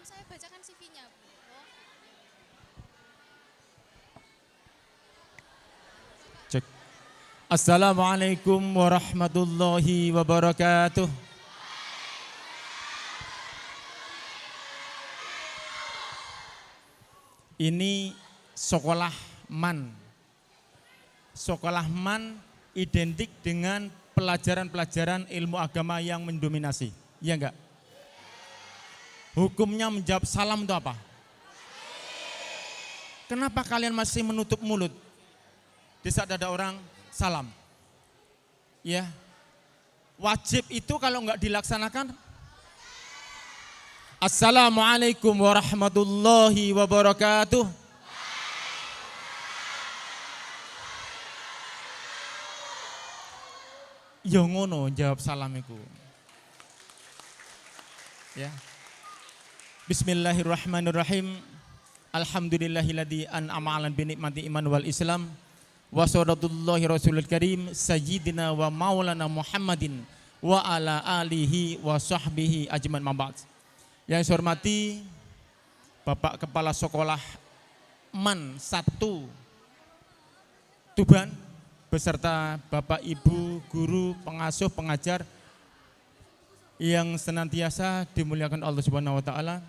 saya bacakan CV-nya, Bu. Oh, Cek. Assalamualaikum warahmatullahi wabarakatuh. Ini sekolah man. Sekolah man identik dengan pelajaran-pelajaran ilmu agama yang mendominasi. Iya enggak? Hukumnya menjawab salam itu apa? Kenapa kalian masih menutup mulut? Di saat ada orang salam. Ya. Wajib itu kalau enggak dilaksanakan. Assalamualaikum warahmatullahi wabarakatuh. Ya ngono jawab salam iku. Ya. Bismillahirrahmanirrahim. Alhamdulillahilladzi an'ama 'alan bi nikmati iman wal Islam. Wa sallallahu rasulul karim sayyidina wa maulana Muhammadin wa ala alihi wa sahbihi ajman mabad. Yang saya hormati Bapak Kepala Sekolah MAN 1 Tuban beserta Bapak Ibu guru, pengasuh, pengajar yang senantiasa dimuliakan Allah Subhanahu wa taala,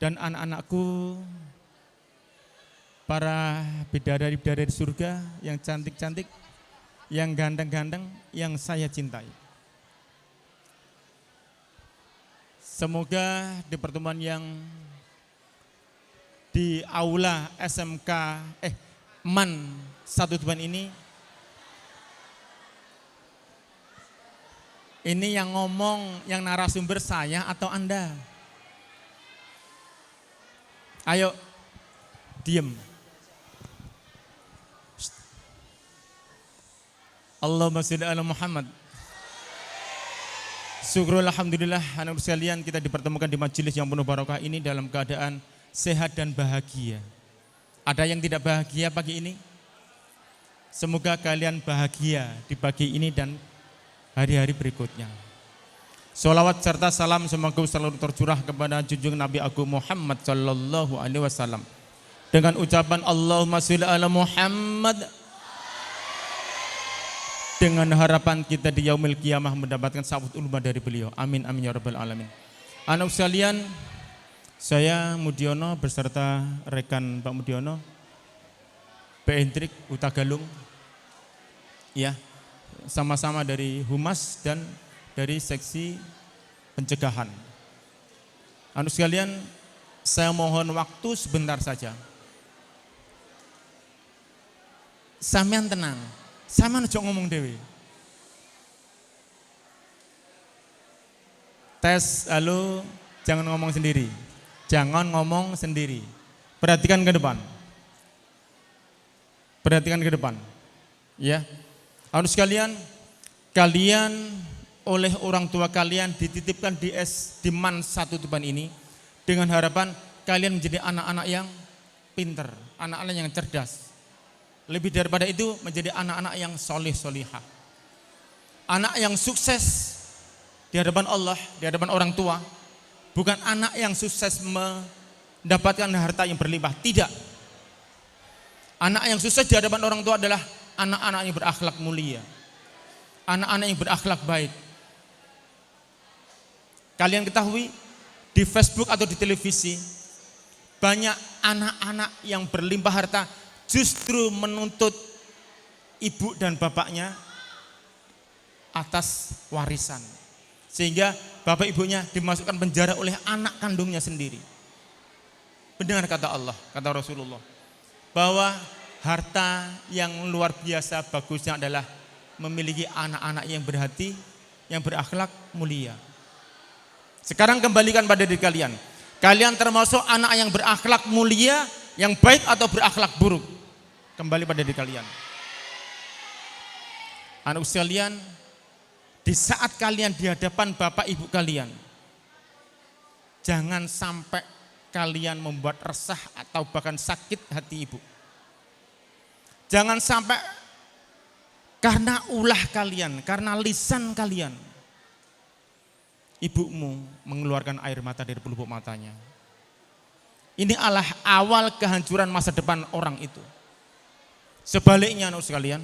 dan anak-anakku para bidadari-bidadari surga yang cantik-cantik, yang ganteng-ganteng, yang saya cintai. Semoga di pertemuan yang di aula SMK MAN 1 Tuban ini yang ngomong, yang narasumber saya atau Anda? Ayo, diem. Allahumma sholli ala Muhammad. Syukur alhamdulillah, anak sekalian, kita dipertemukan di majelis yang penuh barokah ini dalam keadaan sehat dan bahagia. Ada yang tidak bahagia pagi ini? Semoga kalian bahagia di pagi ini dan hari-hari berikutnya. Sholawat serta salam semoga selalu tercurah kepada junjungan Nabi Agung Muhammad sallallahu alaihi wasallam dengan ucapan Allahumma sholli ala Muhammad, dengan harapan kita di yaumil qiyamah mendapatkan syafaat ulama dari beliau. Amin amin ya rabbal alamin. Anak sekalian, saya Mudiono beserta rekan Pak Mudiono, Pak Hendrik Utagalung, ya, sama-sama dari Humas dan dari seksi pencegahan. Anak sekalian, saya mohon waktu sebentar saja. Sampean tenang, sampean aja ngomong dewe. Tes, halo, jangan ngomong sendiri. Jangan ngomong sendiri. Perhatikan ke depan. Perhatikan ke depan. Ya. Anak sekalian, kalian oleh orang tua kalian dititipkan di MAN 1 Tuban ini dengan harapan kalian menjadi anak-anak yang pinter, anak-anak yang cerdas. Lebih daripada itu menjadi anak-anak yang solih-solihah. Anak yang sukses di hadapan Allah, di hadapan orang tua. Bukan anak yang sukses mendapatkan harta yang berlimpah, tidak. Anak yang sukses di hadapan orang tua adalah anak-anak yang berakhlak mulia. Anak-anak yang berakhlak baik. Kalian ketahui di Facebook atau di televisi banyak anak-anak yang berlimpah harta justru menuntut ibu dan bapaknya atas warisan. Sehingga bapak ibunya dimasukkan penjara oleh anak kandungnya sendiri. Mendengar kata Allah, kata Rasulullah, bahwa harta yang luar biasa bagusnya adalah memiliki anak-anak yang berhati, yang berakhlak mulia. Sekarang kembalikan pada diri kalian. Kalian termasuk anak yang berakhlak mulia, yang baik atau berakhlak buruk? Kembali pada diri kalian. Anak sekalian, di saat kalian di hadapan bapak ibu kalian, jangan sampai kalian membuat resah atau bahkan sakit hati ibu. Jangan sampai karena ulah kalian, karena lisan kalian, ibumu mengeluarkan air mata dari pelupuk matanya. Ini adalah awal kehancuran masa depan orang itu. Sebaliknya anak sekalian,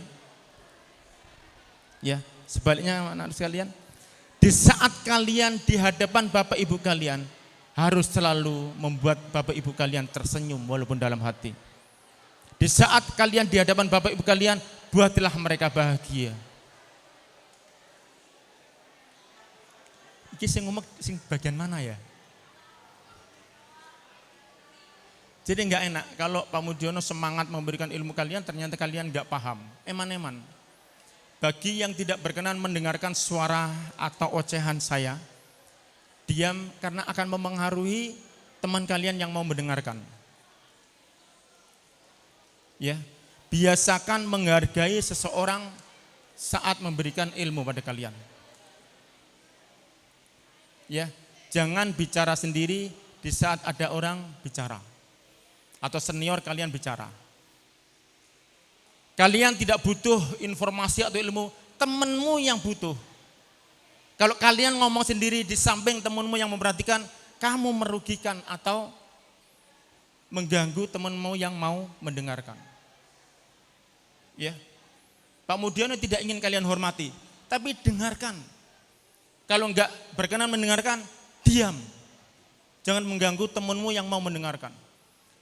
ya sebaliknya anak sekalian, di saat kalian di hadapan bapak ibu kalian, harus selalu membuat bapak ibu kalian tersenyum walaupun dalam hati. Di saat kalian di hadapan bapak ibu kalian, buatlah mereka bahagia. Iki sing ngomong sing bagian mana ya? Jadi enggak enak kalau Pak Mudiono semangat memberikan ilmu kalian, ternyata kalian enggak paham. Eman-eman. Bagi yang tidak berkenan mendengarkan suara atau ocehan saya, diam karena akan mempengaruhi teman kalian yang mau mendengarkan. Ya, biasakan menghargai seseorang saat memberikan ilmu pada kalian. Ya, jangan bicara sendiri di saat ada orang bicara atau senior kalian bicara. Kalian tidak butuh informasi atau ilmu, temanmu yang butuh. Kalau kalian ngomong sendiri di samping temanmu yang memperhatikan, kamu merugikan atau mengganggu temanmu yang mau mendengarkan. Ya, Pak Mudiono tidak ingin kalian hormati, tapi dengarkan. Kalau enggak berkenan mendengarkan, diam. Jangan mengganggu temanmu yang mau mendengarkan.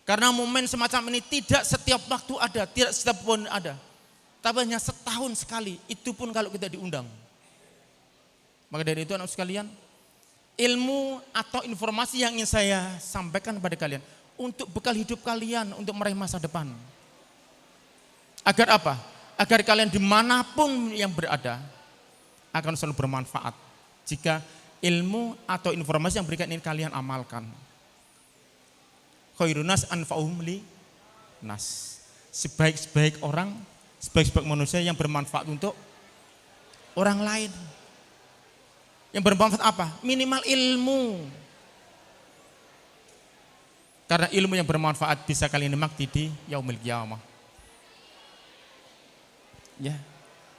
Karena momen semacam ini tidak setiap waktu ada, tidak setiap pun ada. Tapi hanya setahun sekali, itu pun kalau kita diundang. Maka dari itu anak sekalian, ilmu atau informasi yang ingin saya sampaikan kepada kalian, untuk bekal hidup kalian, untuk meraih masa depan. Agar apa? Agar kalian dimanapun yang berada, akan selalu bermanfaat. Jika ilmu atau informasi yang berikan ini kalian amalkan. Khairunas anfa'uhum li nas. Sebaik-baik orang, sebaik-baik manusia yang bermanfaat untuk orang lain. Yang bermanfaat apa? Minimal ilmu. Karena ilmu yang bermanfaat bisa kalian nikmati di yaumil qiyamah. Ya.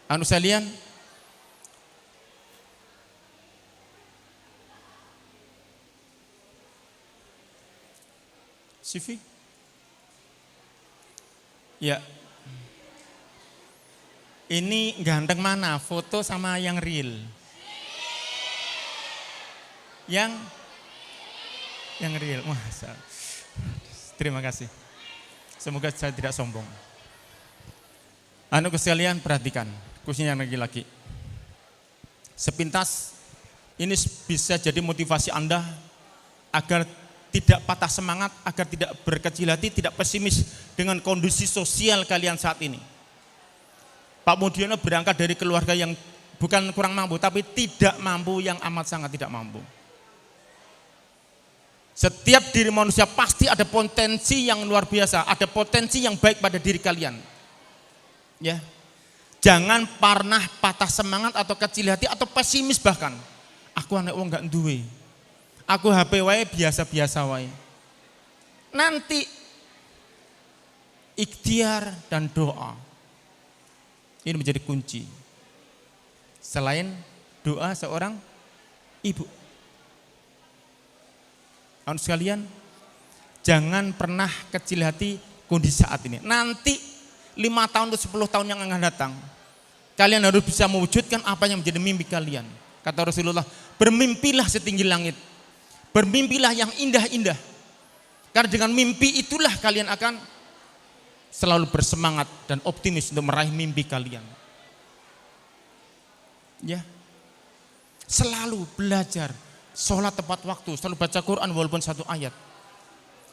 Anu sekalian, CV? Ya. Ini ganteng mana? Foto sama yang real? Yang real. Masa. Terima kasih. Semoga saya tidak sombong. Anak sekalian perhatikan, khususnya yang laki-laki. Sepintas ini bisa jadi motivasi Anda agar tidak patah semangat, agar tidak berkecil hati, tidak pesimis dengan kondisi sosial kalian saat ini. Pak Mudiono berangkat dari keluarga yang bukan kurang mampu, tapi tidak mampu, yang amat sangat tidak mampu. Setiap diri manusia pasti ada potensi yang luar biasa, ada potensi yang baik pada diri kalian. Ya, jangan pernah patah semangat atau kecil hati atau pesimis bahkan. Aku anak wong gak duwe. Aku HP wae biasa-biasa wae. Nanti ikhtiar dan doa ini menjadi kunci. Selain doa seorang ibu. Anak sekalian, jangan pernah kecil hati kondisi saat ini. Nanti 5 tahun atau 10 tahun yang akan datang, kalian harus bisa mewujudkan apa yang menjadi mimpi kalian. Kata Rasulullah, bermimpilah setinggi langit. Bermimpilah yang indah-indah. Karena dengan mimpi itulah kalian akan selalu bersemangat dan optimis untuk meraih mimpi kalian. Ya. Selalu belajar, sholat tepat waktu, selalu baca Quran walaupun 1 ayat.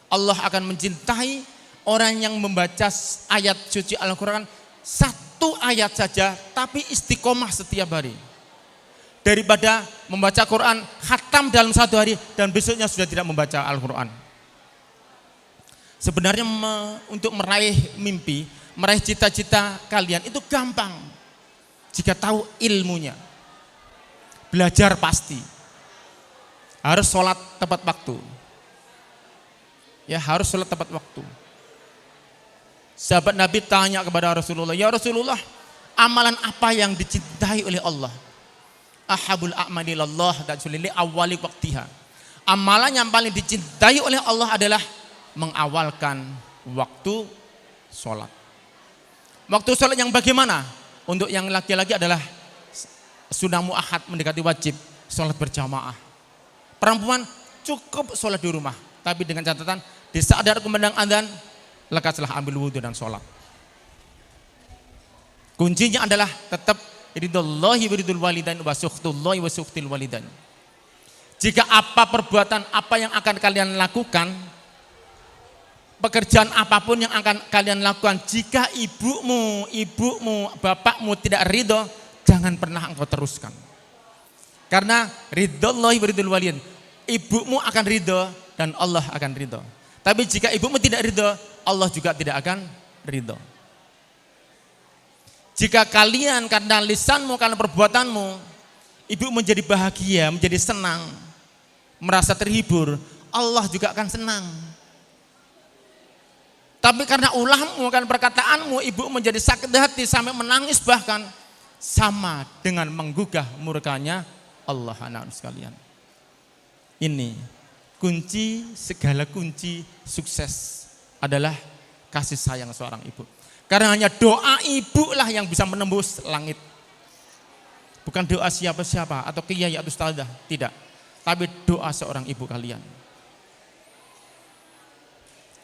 Allah akan mencintai orang yang membaca ayat suci Al-Quran 1 ayat saja, tapi istiqomah setiap hari. Daripada membaca Quran khatam dalam 1 hari dan besoknya sudah tidak membaca Al-Quran. Sebenarnya untuk meraih mimpi, meraih cita-cita kalian itu gampang jika tahu ilmunya. Belajar pasti. Harus sholat tepat waktu. Ya, harus sholat tepat waktu. Sahabat Nabi tanya kepada Rasulullah, ya Rasulullah, amalan apa yang dicintai oleh Allah? ahabul a'malilallah dan sulili awali waktiha. Amalan yang paling dicintai oleh Allah adalah mengawalkan waktu sholat. Waktu sholat yang bagaimana? Untuk yang laki-laki adalah sunnah mu'ahad mendekati wajib sholat berjamaah. Perempuan cukup sholat di rumah, tapi dengan catatan di saat ada kumandang adzan lekaslah ambil wudhu dan sholat. Kuncinya adalah tetap ridhollahi wa ridhul walidain wa sukhtullahi wa sukhtil walidain. Jika apa perbuatan apa yang akan kalian lakukan, pekerjaan apapun yang akan kalian lakukan, jika ibumu, bapakmu tidak ridho, jangan pernah engkau teruskan. Karena ridhollahi wa ridhul walidain, ibumu akan ridho dan Allah akan ridho. Tapi jika ibumu tidak ridho, Allah juga tidak akan ridho. Jika kalian karena lisanmu, karena perbuatanmu, ibu menjadi bahagia, menjadi senang, merasa terhibur, Allah juga akan senang. Tapi karena ulahmu, karena perkataanmu, ibu menjadi sakit hati sampai menangis bahkan, sama dengan menggugah murkanya Allah, anak-anak sekalian. Ini kunci, segala kunci sukses adalah kasih sayang seorang ibu. Karena hanya doa ibu lah yang bisa menembus langit. Bukan doa siapa-siapa atau kiai atau ustadzah, tidak. Tapi doa seorang ibu kalian.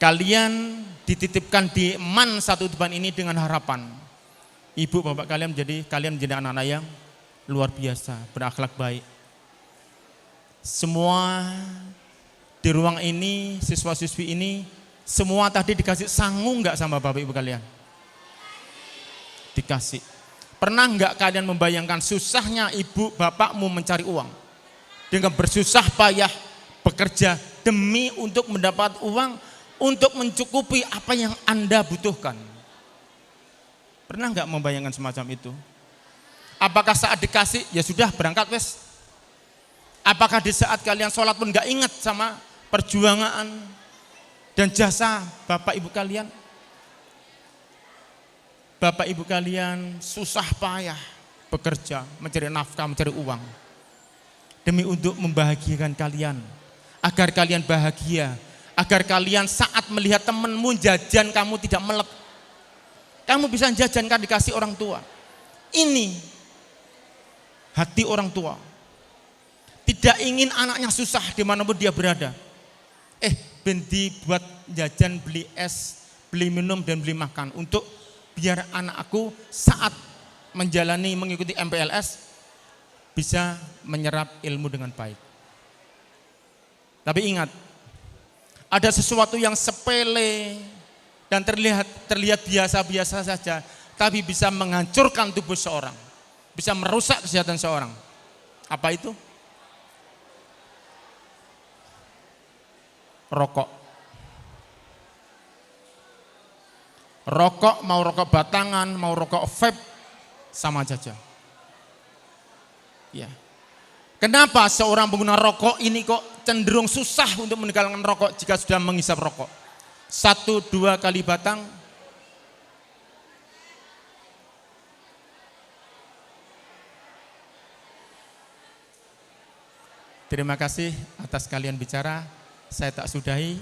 Kalian dititipkan di man satu depan ini dengan harapan ibu bapak kalian menjadi anak-anak yang luar biasa, berakhlak baik. Semua di ruang ini, siswa-siswi ini, semua tadi dikasih sangu enggak sama bapak ibu kalian? Dikasih. Pernah enggak kalian membayangkan susahnya ibu bapakmu mencari uang? Dengan bersusah payah bekerja demi untuk mendapat uang untuk mencukupi apa yang Anda butuhkan. Pernah enggak membayangkan semacam itu? Apakah saat dikasih ya sudah berangkat wes? Apakah di saat kalian sholat pun enggak ingat sama perjuangan dan jasa bapak ibu kalian? Bapak ibu kalian susah payah bekerja, mencari nafkah, mencari uang. Demi untuk membahagiakan kalian. Agar kalian bahagia. Agar kalian saat melihat temanmu jajan kamu tidak melep. Kamu bisa jajan kan dikasih orang tua. Ini hati orang tua. Tidak ingin anaknya susah dimanapun dia berada. Bendi buat jajan, beli es, beli minum dan beli makan. Untuk biar anakku saat mengikuti MPLS bisa menyerap ilmu dengan baik. Tapi ingat, ada sesuatu yang sepele dan terlihat biasa-biasa saja, tapi bisa menghancurkan tubuh seorang, bisa merusak kesehatan seorang. Apa itu? Rokok. Rokok, mau rokok batangan, mau rokok vape, sama saja. Ya. Kenapa seorang pengguna rokok ini kok cenderung susah untuk meninggalkan rokok jika sudah menghisap rokok? 1-2 kali batang, terima kasih atas kalian bicara. Saya tak sudahi.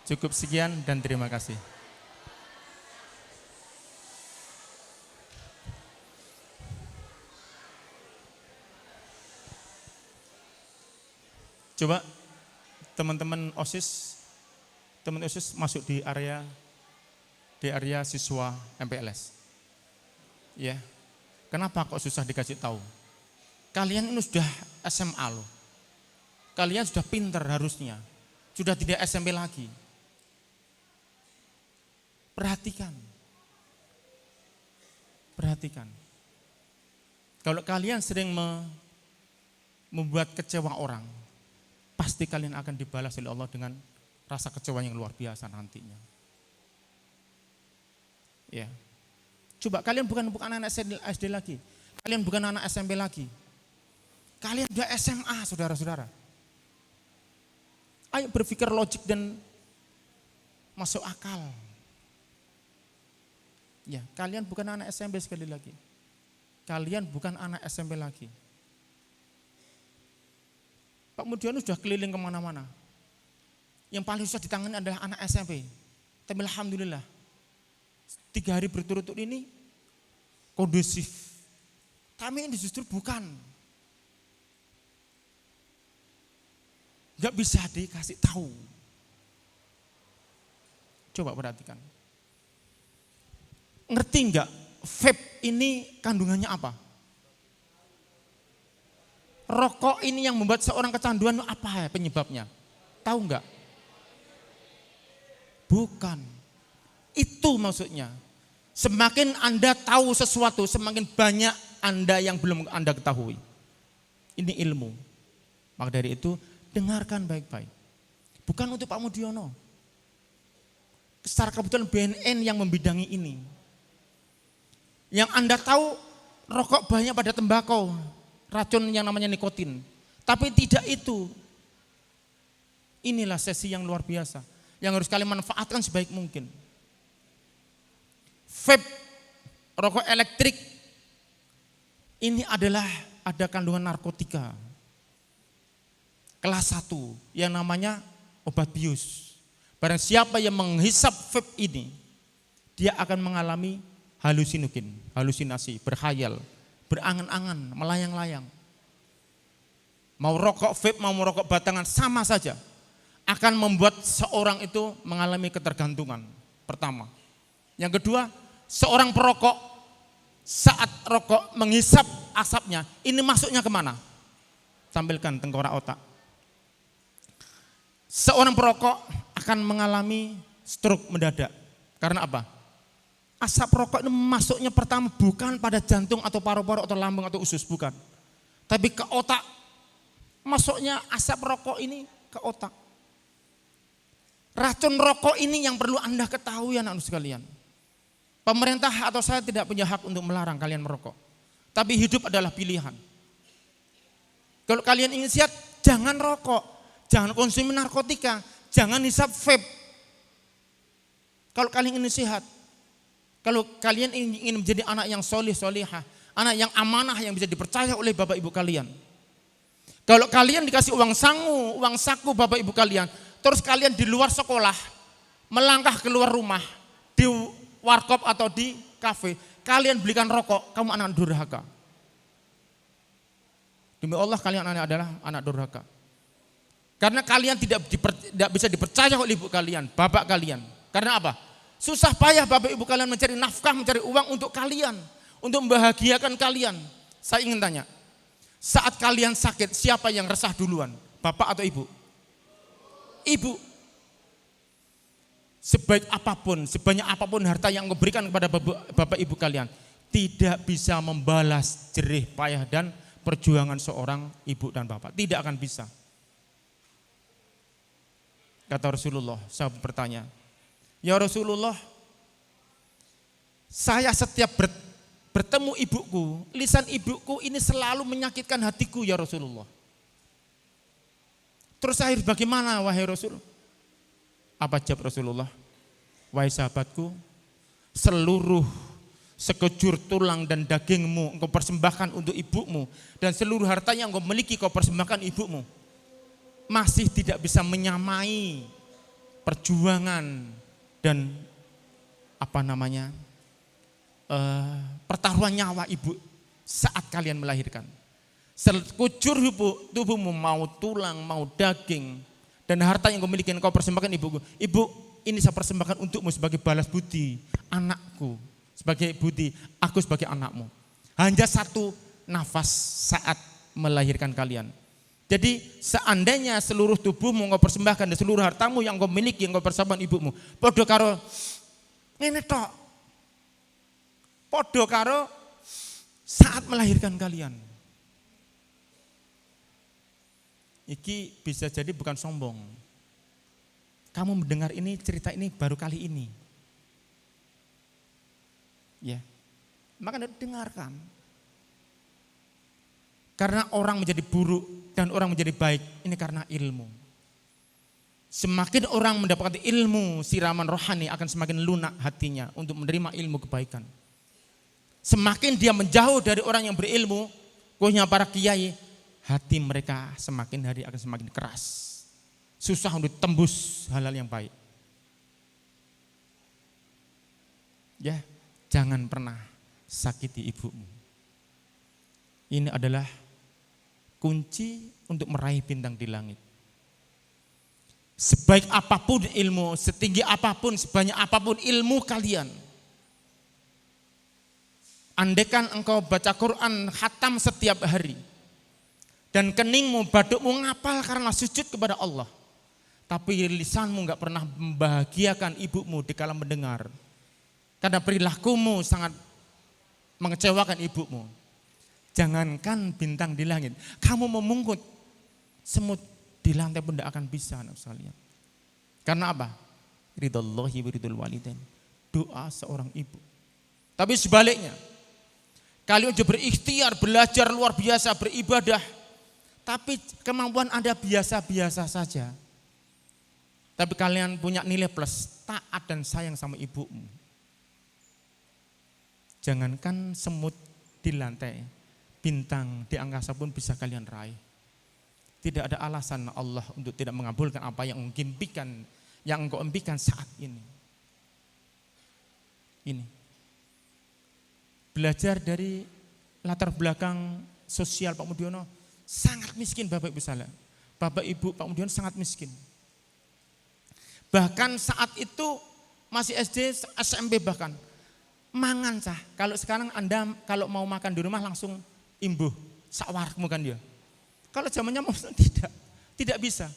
Cukup sekian dan terima kasih. Coba teman-teman OSIS masuk di area siswa MPLS. Ya. Kenapa kok susah dikasih tahu? Kalian ini sudah SMA loh. Kalian sudah pinter harusnya. Sudah tidak SMP lagi. Perhatikan. Kalau kalian sering membuat kecewa orang, pasti kalian akan dibalas oleh Allah dengan rasa kecewa yang luar biasa nantinya. Ya. Coba kalian bukan anak SD lagi. Kalian bukan anak SMP lagi. Kalian sudah SMA, saudara-saudara. Ayo berpikir logik dan masuk akal. Ya, kalian bukan anak SMP sekali lagi. Kalian bukan anak SMP lagi. Pak Mudiono sudah keliling kemana-mana. Yang paling susah ditangani adalah anak SMP. Tapi alhamdulillah 3 hari berturut-turut ini kondusif. Kami ini justru bukan. Gak bisa dikasih tahu. Coba perhatikan. Ngerti enggak vape ini kandungannya apa? Rokok ini yang membuat seorang kecanduan apa ya penyebabnya? Tahu enggak? Bukan. Itu maksudnya. Semakin Anda tahu sesuatu, semakin banyak Anda yang belum Anda ketahui. Ini ilmu. Maka dari itu, dengarkan baik-baik. Bukan untuk Pak Mudiono. Secara kebetulan BNN yang membidangi ini. Yang Anda tahu, rokok banyak pada tembakau, racun yang namanya nikotin. Tapi tidak itu. Inilah sesi yang luar biasa, yang harus kalian manfaatkan sebaik mungkin. Vape, rokok elektrik, ini adalah ada kandungan narkotika. Kelas 1 yang namanya obat bius. Barang siapa yang menghisap vape ini, dia akan mengalami halusinasi, berkhayal, berangan-angan, melayang-layang. Mau rokok vape, mau rokok batangan sama saja. Akan membuat seorang itu mengalami ketergantungan. Pertama. Yang kedua, seorang perokok saat rokok menghisap asapnya, ini masuknya kemana? Tampilkan tengkorak otak. Seorang perokok akan mengalami stroke mendadak. Karena apa? Asap rokok ini masuknya pertama bukan pada jantung atau paru-paru atau lambung atau usus, bukan. Tapi ke otak. Masuknya asap rokok ini ke otak. Racun rokok ini yang perlu Anda ketahui anak-anak sekalian. Pemerintah atau saya tidak punya hak untuk melarang kalian merokok. Tapi hidup adalah pilihan. Kalau kalian ingin sehat, jangan rokok. Jangan konsumsi narkotika, jangan hisap vape. Kalau kalian ingin sehat, kalau kalian ingin menjadi anak yang solih, solihah, anak yang amanah yang bisa dipercaya oleh bapak ibu kalian. Kalau kalian dikasih uang sangu, uang saku bapak ibu kalian, terus kalian di luar sekolah, melangkah keluar rumah, di warkop atau di kafe, kalian belikan rokok, kamu anak durhaka. Demi Allah kalian adalah anak durhaka. Karena kalian tidak bisa dipercaya oleh ibu kalian, bapak kalian. Karena apa? Susah payah bapak ibu kalian mencari nafkah, mencari uang untuk kalian, untuk membahagiakan kalian. Saya ingin tanya, saat kalian sakit, siapa yang resah duluan? Bapak atau ibu? Ibu. Sebaik apapun, sebanyak apapun harta yang kau berikan kepada bapak ibu kalian, tidak bisa membalas jerih payah dan perjuangan seorang ibu dan bapak. Tidak akan bisa. Kata Rasulullah, saya bertanya, ya Rasulullah, saya setiap bertemu ibuku, lisan ibuku ini selalu menyakitkan hatiku ya Rasulullah. Terus saya bagaimana wahai Rasul? Apa jawab Rasulullah? Wahai sahabatku, seluruh sekejur tulang dan dagingmu engkau persembahkan untuk ibumu, dan seluruh harta yang engkau miliki kau persembahkan ibumu, masih tidak bisa menyamai perjuangan dan pertaruhan nyawa ibu saat kalian melahirkan. Sekujur tubuhmu, mau tulang, mau daging, dan harta yang kau miliki kau persembahkan ibuku. Ibu, ini saya persembahkan untukmu sebagai balas budi, anakku, sebagai budi, aku sebagai anakmu. Hanya satu nafas saat melahirkan kalian. Jadi seandainya seluruh tubuhmu engkau persembahkan dan seluruh hartamu yang engkau miliki engkau persembahkan ibumu, podo karo ngene tok. Podo karo saat melahirkan kalian. Iki bisa jadi bukan sombong. Kamu mendengar ini, cerita ini baru kali ini. Ya. Maka dengarkan. Karena orang menjadi buruk dan orang menjadi baik, ini karena ilmu. Semakin orang mendapatkan ilmu siraman rohani akan semakin lunak hatinya untuk menerima ilmu kebaikan. Semakin dia menjauh dari orang yang berilmu, khususnya para kiai, hati mereka semakin hari akan semakin keras. Susah untuk tembus hal-hal yang baik. Ya, jangan pernah sakiti ibumu. Ini adalah kunci untuk meraih bintang di langit. Sebaik apapun ilmu, setinggi apapun, sebanyak apapun ilmu kalian, andaikan engkau baca Quran khatam setiap hari, dan keningmu, badukmu ngapal karena sujud kepada Allah, tapi lisanmu gak pernah membahagiakan ibumu dikala mendengar, karena perilakumu sangat mengecewakan ibumu. Jangankan bintang di langit, kamu memungut semut di lantai pun tidak akan bisa, anak sekalian. Karena apa? Ridallahi wa ridul walidain. Doa seorang ibu. Tapi sebaliknya, kalian juga berikhtiar, belajar luar biasa, beribadah, tapi kemampuan Anda biasa-biasa saja. Tapi kalian punya nilai plus, taat dan sayang sama ibumu. Jangankan semut di lantai, bintang di angkasa pun bisa kalian raih. Tidak ada alasan Allah untuk tidak mengabulkan apa yang engkau impikan saat ini. Ini. Belajar dari latar belakang sosial Pak Mudiono, sangat miskin Bapak Ibu salah. Bapak Ibu Pak Mudiono sangat miskin. Bahkan saat itu masih SD, SMP bahkan. Mangan cah. Kalau sekarang Anda kalau mau makan di rumah langsung imbuh, sakwarkmu kan dia. Kalau zamannya tidak bisa.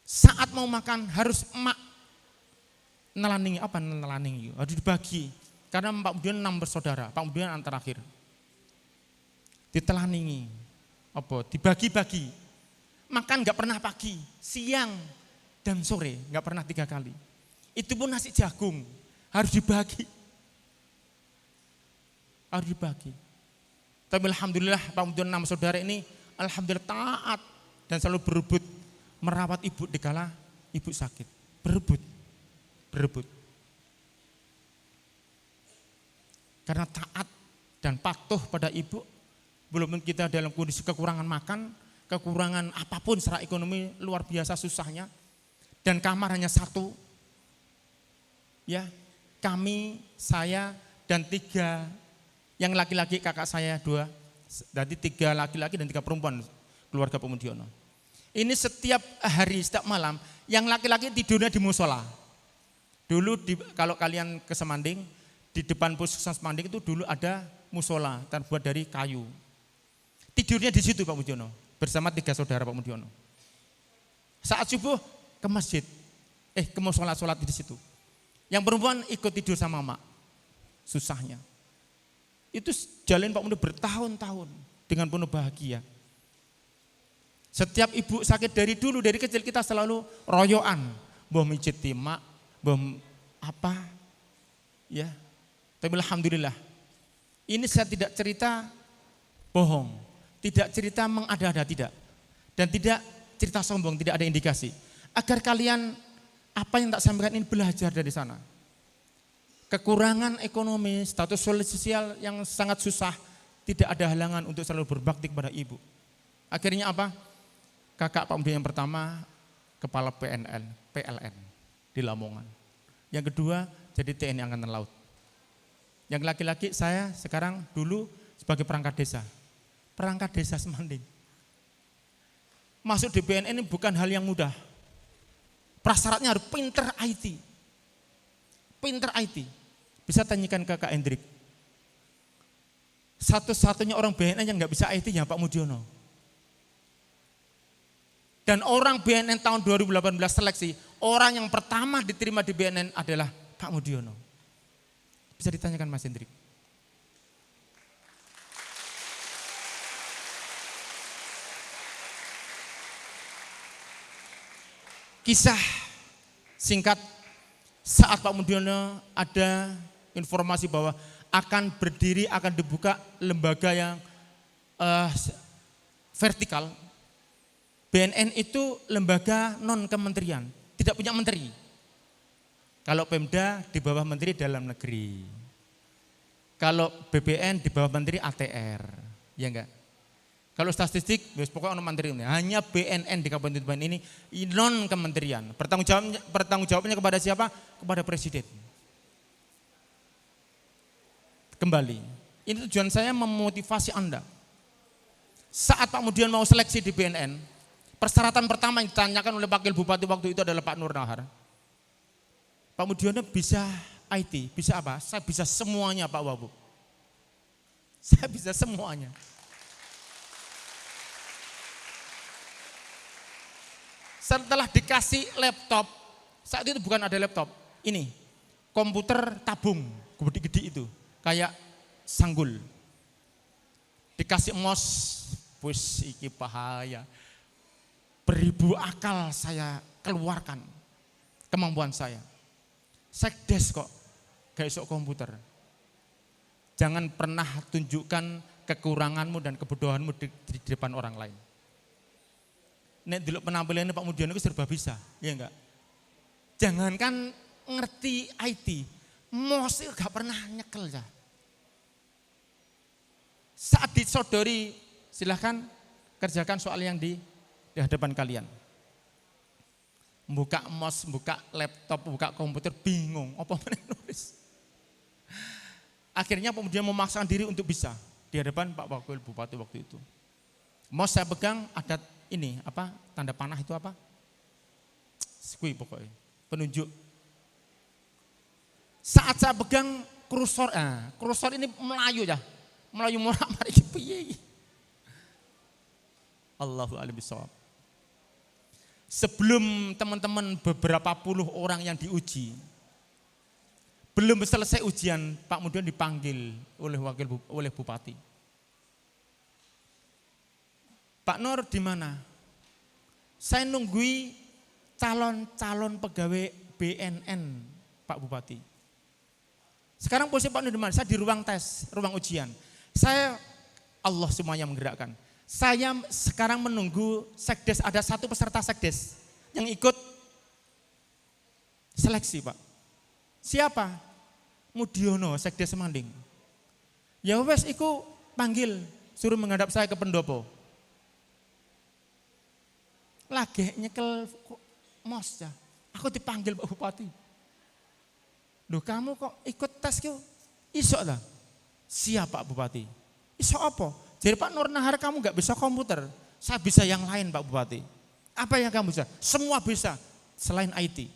Saat mau makan harus emak nelaningi, apa nelaningi? Harus dibagi. Karena Pak Mudian 6 bersaudara, Pak Mudian yang terakhir. Ditelaningi, apa? Dibagi-bagi. Makan nggak pernah pagi, siang dan sore, nggak pernah 3 kali. Itu pun nasi jagung harus dibagi. Harus dibagi. Tapi alhamdulillah Pak Mudian 6 saudara ini alhamdulillah taat dan selalu berebut merawat ibu dikala ibu sakit. Berebut. Karena taat dan patuh pada ibu, belum kita dalam kondisi kekurangan makan, kekurangan apapun secara ekonomi luar biasa susahnya, dan kamar hanya 1. Ya, kami, saya dan 3 yang laki-laki kakak saya 2, jadi 3 laki-laki dan 3 perempuan keluarga Pak Mudiono. Ini setiap hari, setiap malam, yang laki-laki tidurnya di musola. Dulu kalau kalian ke Semanding, di depan puskesmas Semanding itu dulu ada musola terbuat dari kayu. Tidurnya di situ Pak Mudiono, bersama 3 saudara Pak Mudiono. Saat subuh ke masjid, ke musola sholat di situ. Yang perempuan ikut tidur sama mak, susahnya. Itu jalan Pak Mudiono bertahun-tahun dengan penuh bahagia. Setiap ibu sakit dari dulu, dari kecil kita selalu royoan. Mbah mijit mak, mbah apa, ya. Tapi alhamdulillah, ini saya tidak cerita bohong, tidak cerita mengada-ada, tidak. Dan tidak cerita sombong, tidak ada indikasi. Agar kalian, apa yang tak sampaikan ini belajar dari sana. Kekurangan ekonomi, status sosial yang sangat susah, tidak ada halangan untuk selalu berbakti kepada ibu. Akhirnya apa? Kakak Pak Mudiono yang pertama, kepala PLN di Lamongan. Yang kedua, jadi TNI Angkatan Laut. Yang laki-laki saya sekarang dulu sebagai perangkat desa Semanding. Masuk di BNN ini bukan hal yang mudah. Prasyaratnya harus pinter IT. Bisa tanyakan ke Kak Hendrik. Satu-satunya orang BNN yang nggak bisa IT ya Pak Mudiono. Dan orang BNN tahun 2018 seleksi, orang yang pertama diterima di BNN adalah Pak Mudiono. Bisa ditanyakan Mas Hendrik. Kisah singkat, saat Pak Mudiono ada informasi bahwa akan dibuka lembaga yang vertikal. BNN itu lembaga non-kementerian, tidak punya menteri. Kalau Pemda di bawah Menteri Dalam Negeri. Kalau BPN di bawah Menteri ATR, ya enggak? Kalau statistik, pokoknya ono menteri ini. Hanya BNN di Kabupaten Tuban ini non kementerian. Pertanggung jawabnya kepada siapa? Kepada presiden. Kembali, ini tujuan saya memotivasi Anda. Saat Pak Mudiono mau seleksi di BNN, persyaratan pertama yang ditanyakan oleh Wakil Bupati waktu itu adalah Pak Nur Nahar. Pak Mudiono bisa IT, bisa apa? Saya bisa semuanya Pak Wabub. Saya bisa semuanya. Setelah dikasih laptop, saat itu bukan ada laptop, ini komputer tabung, gede-gede itu, kayak sanggul. Dikasih mouse, wis iki bahaya. Beribu akal saya keluarkan kemampuan saya. Sekdes kok, gak iso komputer. Jangan pernah tunjukkan kekuranganmu dan kebodohanmu di depan orang lain. Nek dulu penampilannya Pak Mudiono itu serba bisa, ya enggak? Jangankan ngerti IT, mos itu gak pernah nyekel ya. Saat disodori, silahkan kerjakan soal yang di hadapan kalian. Buka mos, buka laptop, buka komputer, bingung, apa nulis. Akhirnya Pak Mudiono memaksakan diri untuk bisa di hadapan Pak Wakil Bupati waktu itu. Mos saya pegang ada ini apa tanda panah itu apa? Skui pokoknya penunjuk. Saat saya pegang kursor, kursor ini melayu ya, melayu morak mari piye. Allahu a'lam bishawab. Sebelum teman-teman beberapa puluh orang yang diuji, belum selesai ujian, Pak Mudiono dipanggil oleh Bupati. Pak Nur di mana? Saya nunggui calon pegawai BNN Pak Bupati. Sekarang posisi Pak Nur di mana? Saya di ruang tes, ruang ujian. Saya Allah semuanya menggerakkan. Saya sekarang menunggu sekdes, ada satu peserta sekdes yang ikut seleksi Pak. Siapa? Mudiono, sekdes Semanding. Ya wes iku panggil, suruh menghadap saya ke pendopo. Lagi nyekel mos ya. Aku dipanggil Pak Bupati. Loh kamu kok ikut tes kyo? Iso lah. Siap Pak Bupati. Iso apa? Jadi Pak Nur Nahar kamu gak bisa komputer. Saya bisa yang lain Pak Bupati. Apa yang kamu bisa? Semua bisa. Selain IT.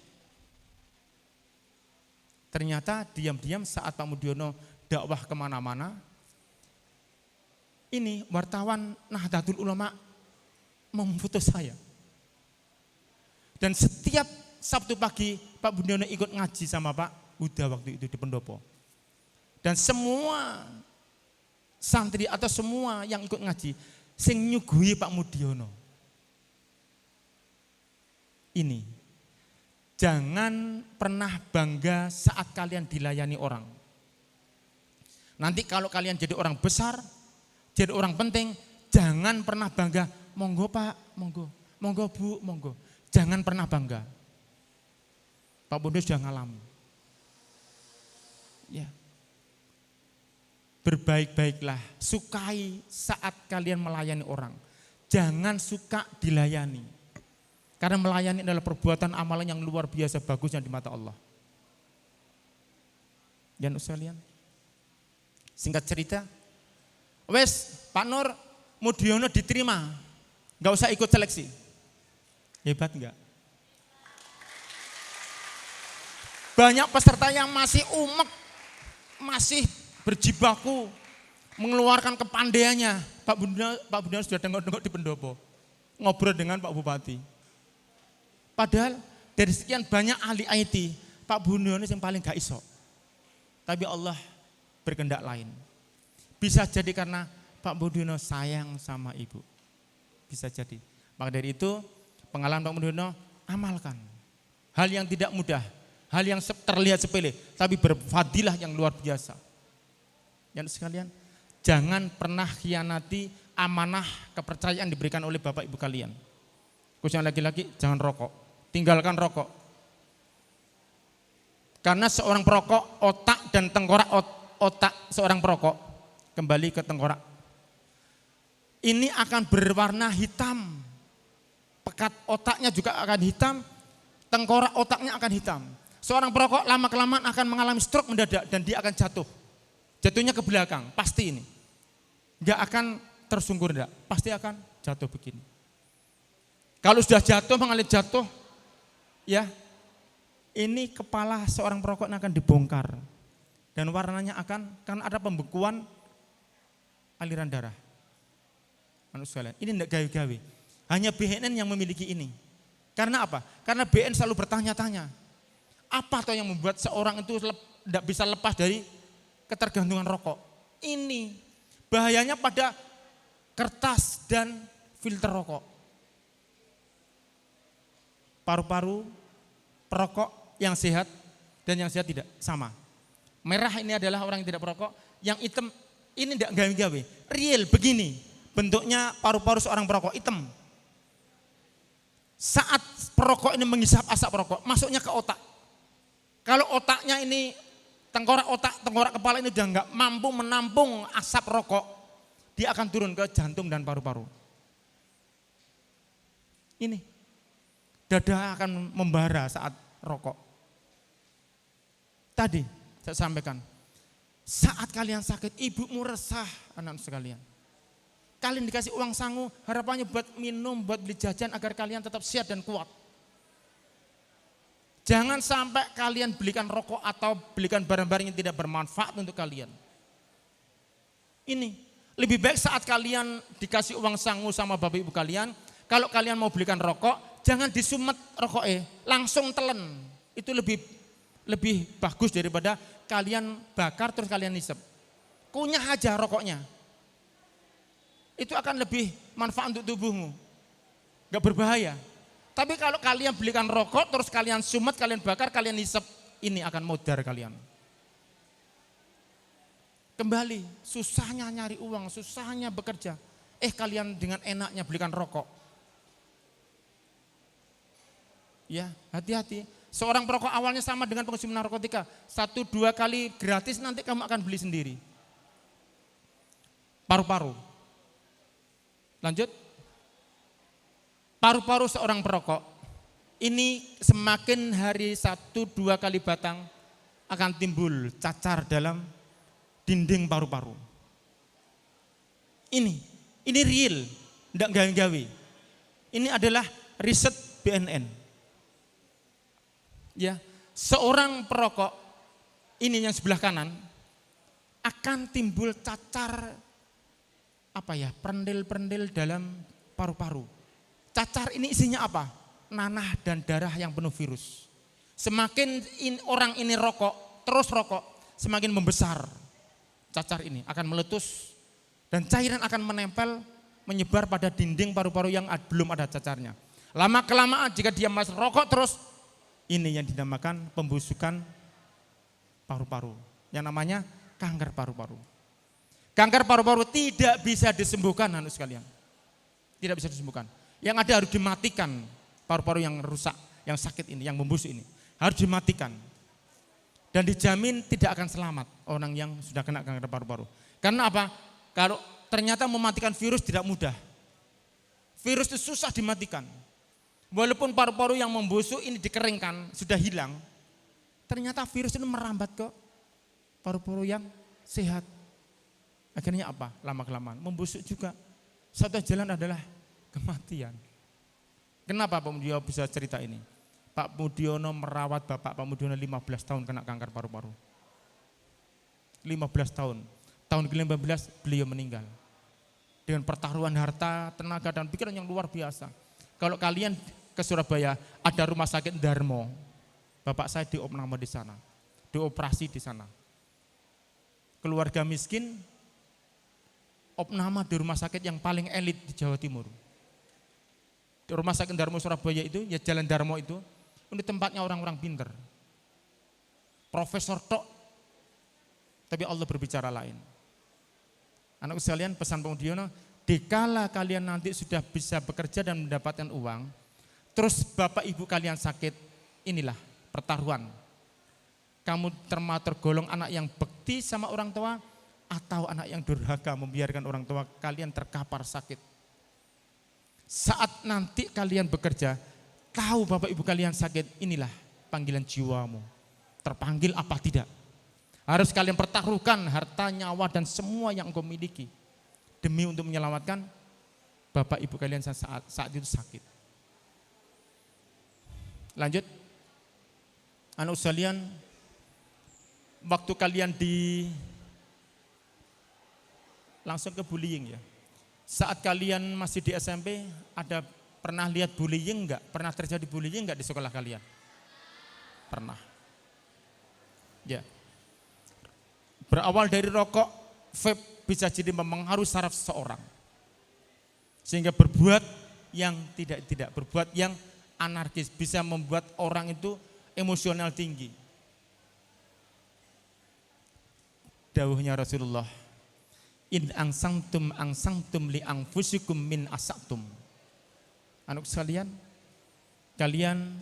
Ternyata diam-diam saat Pak Mudiono dakwah kemana-mana. Ini wartawan Nahdlatul Ulama memfoto saya. Dan setiap Sabtu pagi Pak Mudiono ikut ngaji sama Pak Huda waktu itu di pendopo. Dan semua santri atau semua yang ikut ngaji sing nyuguhi Pak Mudiono. Ini jangan pernah bangga saat kalian dilayani orang. Nanti kalau kalian jadi orang besar, jadi orang penting, jangan pernah bangga, monggo Pak, monggo, monggo Bu, monggo. Jangan pernah bangga. Pak Bondo sudah ngalami. Ya. Berbaik-baiklah, sukai saat kalian melayani orang. Jangan suka dilayani. Karena melayani adalah perbuatan amalan yang luar biasa bagusnya di mata Allah. Dan sekalian, singkat cerita, wes Pak Nur Mudiono diterima, nggak usah ikut seleksi. Hebat enggak? Banyak peserta yang masih umek, masih berjibaku, mengeluarkan kepandaiannya. Pak Mudiono sudah tengok-tengok di pendopo, ngobrol dengan Pak Bupati. Padahal dari sekian banyak ahli IT, Pak Mudiono yang paling gak iso. Tapi Allah berkehendak lain. Bisa jadi karena Pak Mudiono sayang sama ibu. Bisa jadi. Maka dari itu pengalaman Pak Mudiono amalkan. Hal yang tidak mudah, hal yang terlihat sepele, tapi berfadilah yang luar biasa. Yang sekalian, jangan pernah khianati amanah kepercayaan diberikan oleh Bapak Ibu kalian. Khususnya laki-laki, jangan rokok. Tinggalkan rokok. Karena seorang perokok, otak dan tengkorak otak seorang perokok kembali ke tengkorak. ini akan berwarna hitam. Pekat otaknya juga akan hitam, tengkorak otaknya akan hitam. Seorang perokok lama-kelamaan akan mengalami stroke mendadak dan dia akan jatuh. Jatuhnya ke belakang, pasti ini. Enggak akan tersungkur, enggak, pasti akan jatuh begini. Kalau sudah jatuh, mengalir jatuh, ya ini kepala seorang perokok akan dibongkar. Dan warnanya kan ada pembekuan aliran darah. Manusia sekalian, ini enggak gawe-gawe. Hanya BNN yang memiliki ini. Karena apa? Karena BNN selalu bertanya-tanya. Apa toh yang membuat seorang itu tidak bisa lepas dari ketergantungan rokok? Ini bahayanya pada kertas dan filter rokok. Paru-paru perokok yang sehat dan yang sehat tidak sama. Merah ini adalah orang yang tidak perokok, yang hitam ini tidak gawe-gawe. Real begini bentuknya paru-paru seorang perokok, hitam. Saat perokok ini menghisap asap perokok, masuknya ke otak. Kalau otaknya ini tengkorak kepala ini udah nggak mampu menampung asap rokok, dia akan turun ke jantung dan paru-paru. Ini dada akan membara saat rokok. Tadi saya sampaikan, saat kalian sakit, ibumu resah, anak sekalian. Kalian dikasih uang sangu, harapannya buat minum, buat beli jajan agar kalian tetap sehat dan kuat. Jangan sampai kalian belikan rokok atau belikan barang-barang yang tidak bermanfaat untuk kalian. Ini, lebih baik saat kalian dikasih uang sangu sama bapak ibu kalian, kalau kalian mau belikan rokok, jangan disumet rokoknya, langsung telen. Itu lebih bagus daripada kalian bakar terus kalian nisep. Kunyah aja rokoknya. Itu akan lebih manfaat untuk tubuhmu. Gak berbahaya. Tapi kalau kalian belikan rokok, terus kalian sumet, kalian bakar, kalian nisep, ini akan modar kalian. Kembali, susahnya nyari uang, susahnya bekerja. Kalian dengan enaknya belikan rokok. Ya, hati-hati. Seorang perokok awalnya sama dengan pengonsumsi narkotika. 1-2 kali gratis, nanti kamu akan beli sendiri. Paru-paru. Lanjut. Paru-paru seorang perokok ini semakin hari 1-2 kali batang akan timbul cacar dalam dinding paru-paru. Ini real, enggak gawe-gawe. Ini adalah riset BNN. Ya, seorang perokok ini yang sebelah kanan akan timbul cacar perendil-perendil dalam paru-paru. Cacar ini isinya apa? Nanah dan darah yang penuh virus. Semakin orang ini rokok, terus rokok, semakin membesar. Cacar ini akan meletus dan cairan akan menempel, menyebar pada dinding paru-paru yang belum ada cacarnya. Lama-kelamaan jika dia masih rokok terus, ini yang dinamakan pembusukan paru-paru. Yang namanya kanker paru-paru. Kanker paru-paru tidak bisa disembuhkan, anak sekalian. Tidak bisa disembuhkan. Yang ada harus dimatikan paru-paru yang rusak, yang sakit ini, yang membusuk ini. Harus dimatikan. Dan dijamin tidak akan selamat orang yang sudah kena kanker paru-paru. Karena apa? Kalau ternyata mematikan virus tidak mudah. Virus itu susah dimatikan. Walaupun paru-paru yang membusuk ini dikeringkan, sudah hilang. Ternyata virus ini merambat ke paru-paru yang sehat. Akhirnya apa? Lama-kelamaan membusuk juga. Satu jalan adalah kematian. Kenapa Pak Mudiono bisa cerita ini? Pak Mudiono merawat Bapak Pak Mudiono 15 tahun kena kanker paru-paru. 15 tahun. Tahun ke-15 beliau meninggal. Dengan pertaruhan harta, tenaga dan pikiran yang luar biasa. Kalau kalian ke Surabaya ada rumah sakit Darmo. Bapak saya diopname di sana. Dioperasi di sana. Keluarga miskin, opname di rumah sakit yang paling elit di Jawa Timur. Di rumah sakit Darmo Surabaya itu, ya Jalan Darmo itu tempatnya orang-orang pinter. Profesor tok, tapi Allah berbicara lain. Anak sekalian, pesan Pak Mudiono, dikala kalian nanti sudah bisa bekerja dan mendapatkan uang, terus bapak ibu kalian sakit, inilah pertaruhan. Kamu tergolong anak yang bekti sama orang tua, atau anak yang durhaka membiarkan orang tua kalian terkapar sakit. Saat nanti kalian bekerja, tahu bapak ibu kalian sakit, inilah panggilan jiwamu. Terpanggil apa tidak? Harus kalian pertaruhkan harta, nyawa dan semua yang engkau miliki demi untuk menyelamatkan bapak ibu kalian saat itu sakit. Lanjut. Anak sekalian, waktu kalian langsung ke bullying ya. Saat kalian masih di SMP, ada pernah lihat bullying enggak? Pernah terjadi bullying enggak di sekolah kalian? Pernah. Ya. Berawal dari rokok, vape bisa jadi mempengaruhi saraf seseorang. Sehingga berbuat yang tidak berbuat yang anarkis, bisa membuat orang itu emosional tinggi. Dawuhnya Rasulullah, in angsangtum li anfusikum min asaktum. Anak sekalian, kalian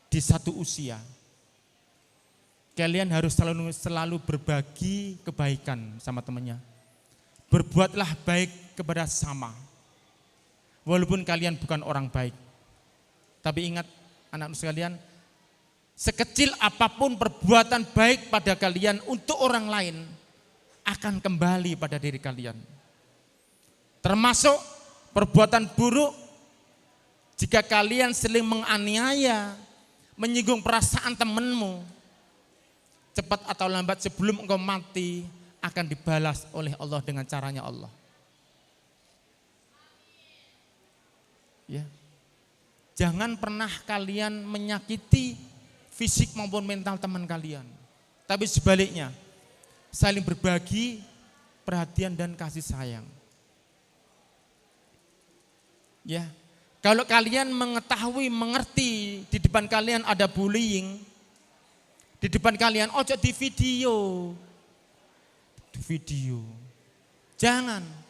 di satu usia, kalian harus selalu berbagi kebaikan sama temannya. Berbuatlah baik kepada sesama. Walaupun kalian bukan orang baik. Tapi ingat anak sekalian, sekecil apapun perbuatan baik pada kalian untuk orang lain akan kembali pada diri kalian. Termasuk perbuatan buruk jika kalian saling menganiaya, menyinggung perasaan temanmu, cepat atau lambat sebelum engkau mati akan dibalas oleh Allah dengan caranya Allah. Ya. Jangan pernah kalian menyakiti fisik maupun mental teman kalian. Tapi sebaliknya, saling berbagi perhatian dan kasih sayang. Ya. Kalau kalian mengetahui, mengerti di depan kalian ada bullying, di depan kalian ojo di video. Jangan.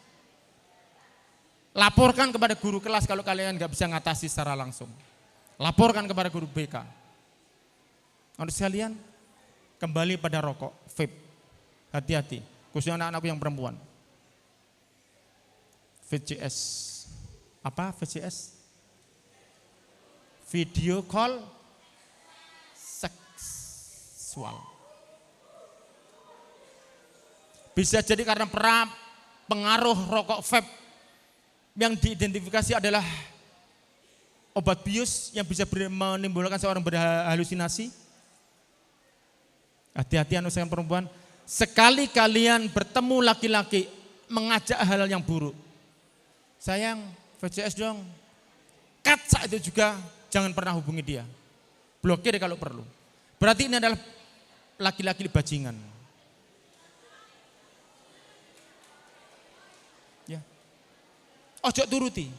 Laporkan kepada guru kelas kalau kalian nggak bisa ngatasi secara langsung. Laporkan kepada guru BK. Untuk sekalian, kembali pada rokok, vape. Hati-hati, khususnya anak-anakku yang perempuan. VCS. Apa VCS? Video call seksual. Bisa jadi karena pengaruh rokok vape yang diidentifikasi adalah obat bius yang bisa menimbulkan seorang berhalusinasi. Hati-hati anak saya perempuan, sekali kalian bertemu laki-laki mengajak hal-hal yang buruk, sayang VCS dong, cut saat itu juga jangan pernah hubungi dia, blokir kalau perlu. Berarti ini adalah laki-laki bajingan. Ya, ojo turuti.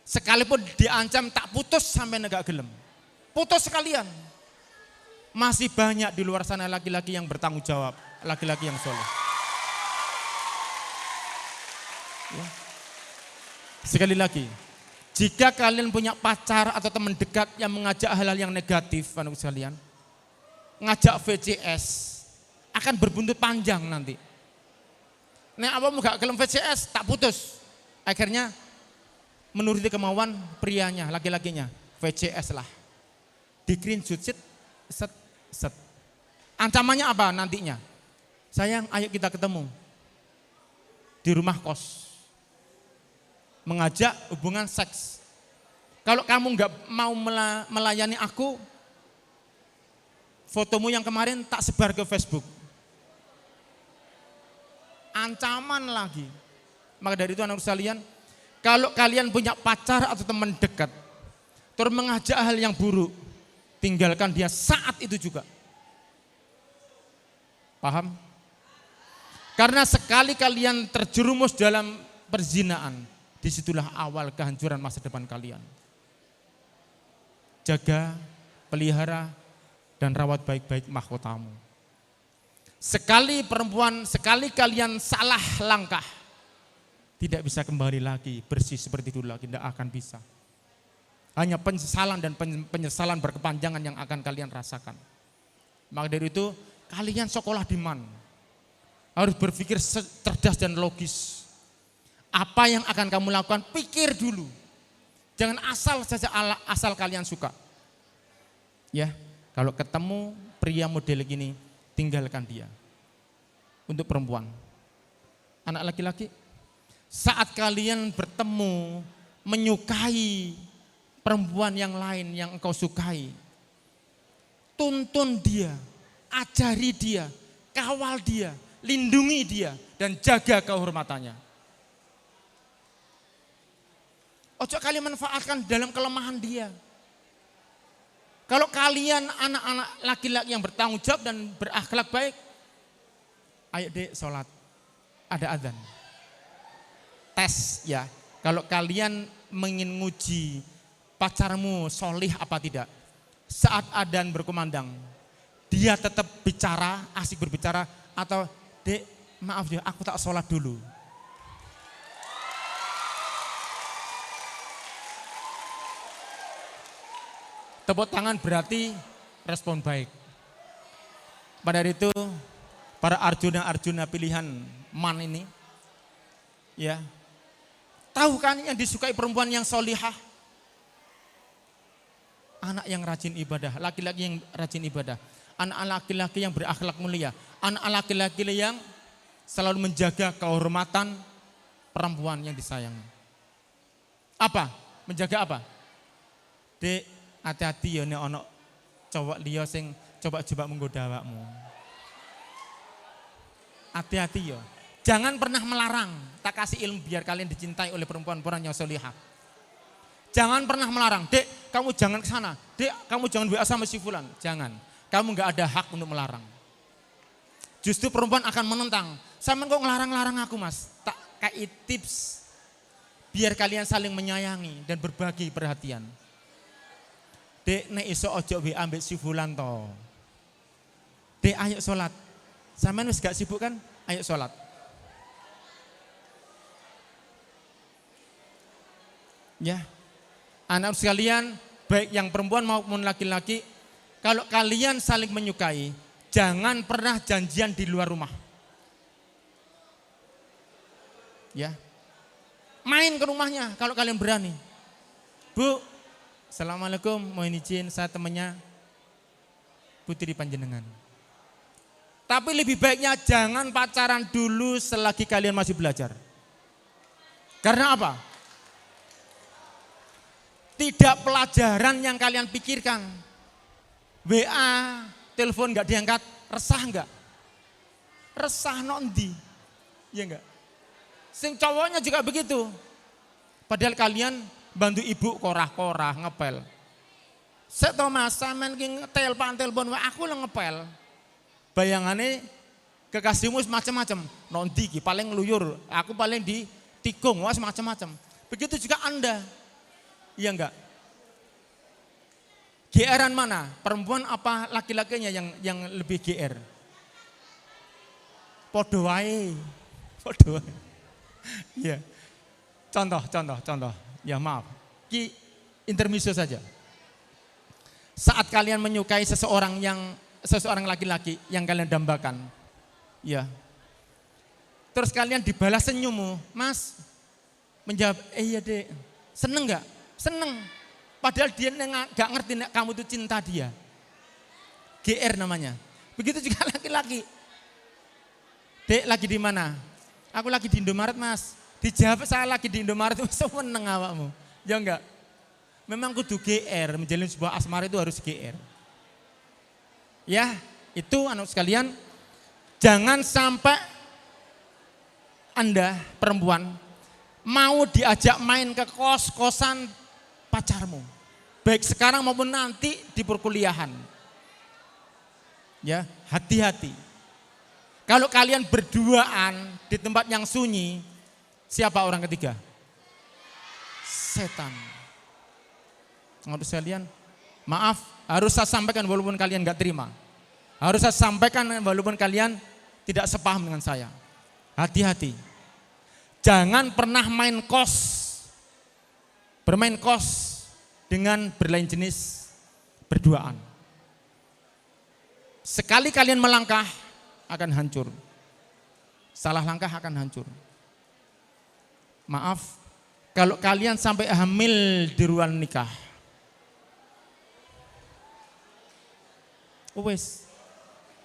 Sekalipun diancam tak putus sampai negak gelem, putus sekalian. Masih banyak di luar sana laki-laki yang bertanggung jawab, laki-laki yang soleh. Ya. Sekali lagi, jika kalian punya pacar atau teman dekat yang mengajak hal-hal yang negatif, anak sekalian, ngajak VCS, akan berbuntut panjang nanti. Nek apa mau gak gelem VCS, tak putus. Akhirnya menuruti kemauan prianya, laki-lakinya, VCS lah. Di screenshot set. Ancamannya apa nantinya? Sayang, ayo kita ketemu di rumah kos. Mengajak hubungan seks. Kalau kamu nggak mau melayani aku, fotomu yang kemarin tak sebar ke Facebook. Ancaman lagi. Maka dari itu anak sekalian, kalau kalian punya pacar atau teman dekat, terus mengajak hal yang buruk, tinggalkan dia saat itu juga. Paham? Karena sekali kalian terjerumus dalam perzinaan, disitulah awal kehancuran masa depan kalian. Jaga, pelihara, dan rawat baik-baik mahkotamu. Sekali perempuan, sekali kalian salah langkah, tidak bisa kembali lagi bersih seperti dulu lagi, tidak akan bisa. Hanya penyesalan dan penyesalan berkepanjangan yang akan kalian rasakan. Maka dari itu, kalian sekolah di mana? harus berpikir cerdas dan logis. Apa yang akan kamu lakukan, pikir dulu. Jangan asal saja asal kalian suka. Ya, kalau ketemu pria model gini, tinggalkan dia. Untuk perempuan. Anak laki-laki, saat kalian bertemu, menyukai perempuan yang lain yang engkau sukai, tuntun dia, ajari dia, kawal dia, lindungi dia, dan jaga kehormatannya. Ojo kalian manfaatkan dalam kelemahan dia. Kalau kalian anak-anak laki-laki yang bertanggung jawab dan berakhlak baik, ayo dek sholat, ada adzan. Tes ya, kalau kalian ingin nguji pacarmu solih apa tidak, saat adzan berkumandang, dia tetap bicara, asik berbicara, atau dek maaf ya aku tak sholat dulu. Tepuk tangan berarti respon baik. Pada hari itu para Arjuna pilihan man ini, ya, tahu kan yang disukai perempuan yang solihah? Anak yang rajin ibadah, laki-laki yang rajin ibadah, anak laki-laki yang berakhlak mulia, anak laki-laki yang selalu menjaga kehormatan perempuan yang disayangi. Apa? Menjaga apa? Dek, hati-hati ya nek ana cowok liya sing coba-coba menggoda awakmu. Hati-hati ya. Jangan pernah melarang. Tak kasih ilmu biar kalian dicintai oleh perempuan-perempuan yang solihah. Jangan pernah melarang. Dek, kamu jangan ke sana. Dek, kamu jangan WA sama si fulan. Jangan. Kamu enggak ada hak untuk melarang. Justru perempuan akan menentang. Sampean kok ngelarang-larang aku, Mas? Tak kasih tips biar kalian saling menyayangi dan berbagi perhatian. Dek, nek iso ojo WA ambek si fulan to. Dek, ayo sholat. Sampean wis gak sibuk kan? Ayo sholat. Ya, anak sekalian, baik yang perempuan maupun laki-laki, kalau kalian saling menyukai, jangan pernah janjian di luar rumah. Ya, main ke rumahnya kalau kalian berani. Bu, assalamualaikum, mohon izin saya temannya Putri Panjenengan. Tapi lebih baiknya jangan pacaran dulu selagi kalian masih belajar. Karena apa? Tidak pelajaran yang kalian pikirkan. WA, telepon gak diangkat, resah enggak? Resah nondi. Iya enggak? Sing cowoknya juga begitu. Padahal kalian bantu ibu korah-korah ngepel. Saya tahu mas, sampean ki telepon aku lah ngepel. Bayangannya kekasihmu macam-macam. Nondi ki paling ngeluyur, aku paling ditikung, was macam-macam. Begitu juga Anda. Iya enggak? GR-an mana? Perempuan apa laki-lakinya yang lebih GR? Podo wae. Podo wae. Iya. Contoh. Ya maaf. Ki intermezzo saja. Saat kalian menyukai seseorang laki-laki yang kalian dambakan. Ya. Terus kalian dibalas senyummu, Mas. Menjawab, iya dek. Seneng enggak? Seneng. Padahal dia gak ngerti kamu itu cinta dia. GR namanya. Begitu juga laki-laki. Dek lagi di mana? Aku lagi di Indomaret mas. Dijawab saya lagi di Indomaret, seneng awakmu. Ya enggak? Memang kudu GR, menjalin sebuah asmara itu harus GR. Ya, itu anak sekalian. Jangan sampai Anda perempuan mau diajak main ke kos-kosan pacarmu. Baik sekarang maupun nanti di perkuliahan. Ya, hati-hati. Kalau kalian berduaan di tempat yang sunyi, siapa orang ketiga? Setan. Menurut sekalian, maaf, harus saya sampaikan walaupun kalian gak terima. Harus saya sampaikan walaupun kalian tidak sepaham dengan saya. Hati-hati. Jangan pernah bermain kos dengan berlain jenis berduaan. Sekali kalian melangkah akan hancur. salah langkah akan hancur. Maaf, kalau kalian sampai hamil di ruang nikah, wes,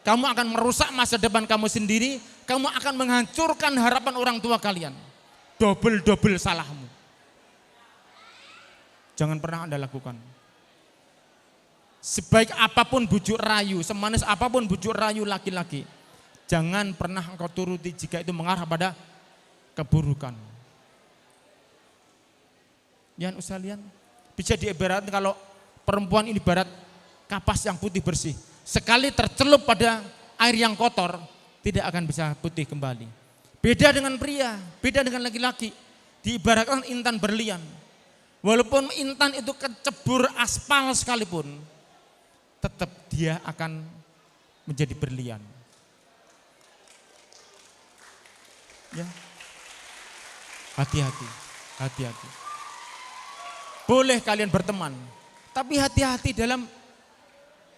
kamu akan merusak masa depan kamu sendiri, kamu akan menghancurkan harapan orang tua kalian. Double salahmu. Jangan pernah Anda lakukan. Sebaik apapun bujuk rayu, semanis apapun bujuk rayu laki-laki, jangan pernah engkau turuti jika itu mengarah pada keburukan. Ya sekalian, bisa diibaratkan kalau perempuan ini ibarat kapas yang putih bersih. Sekali tercelup pada air yang kotor, tidak akan bisa putih kembali. Beda dengan pria, beda dengan laki-laki. Diibaratkan intan berlian. Walaupun intan itu kecebur aspal sekalipun, tetap dia akan menjadi berlian. Ya. Hati-hati, hati-hati. Boleh kalian berteman, tapi hati-hati dalam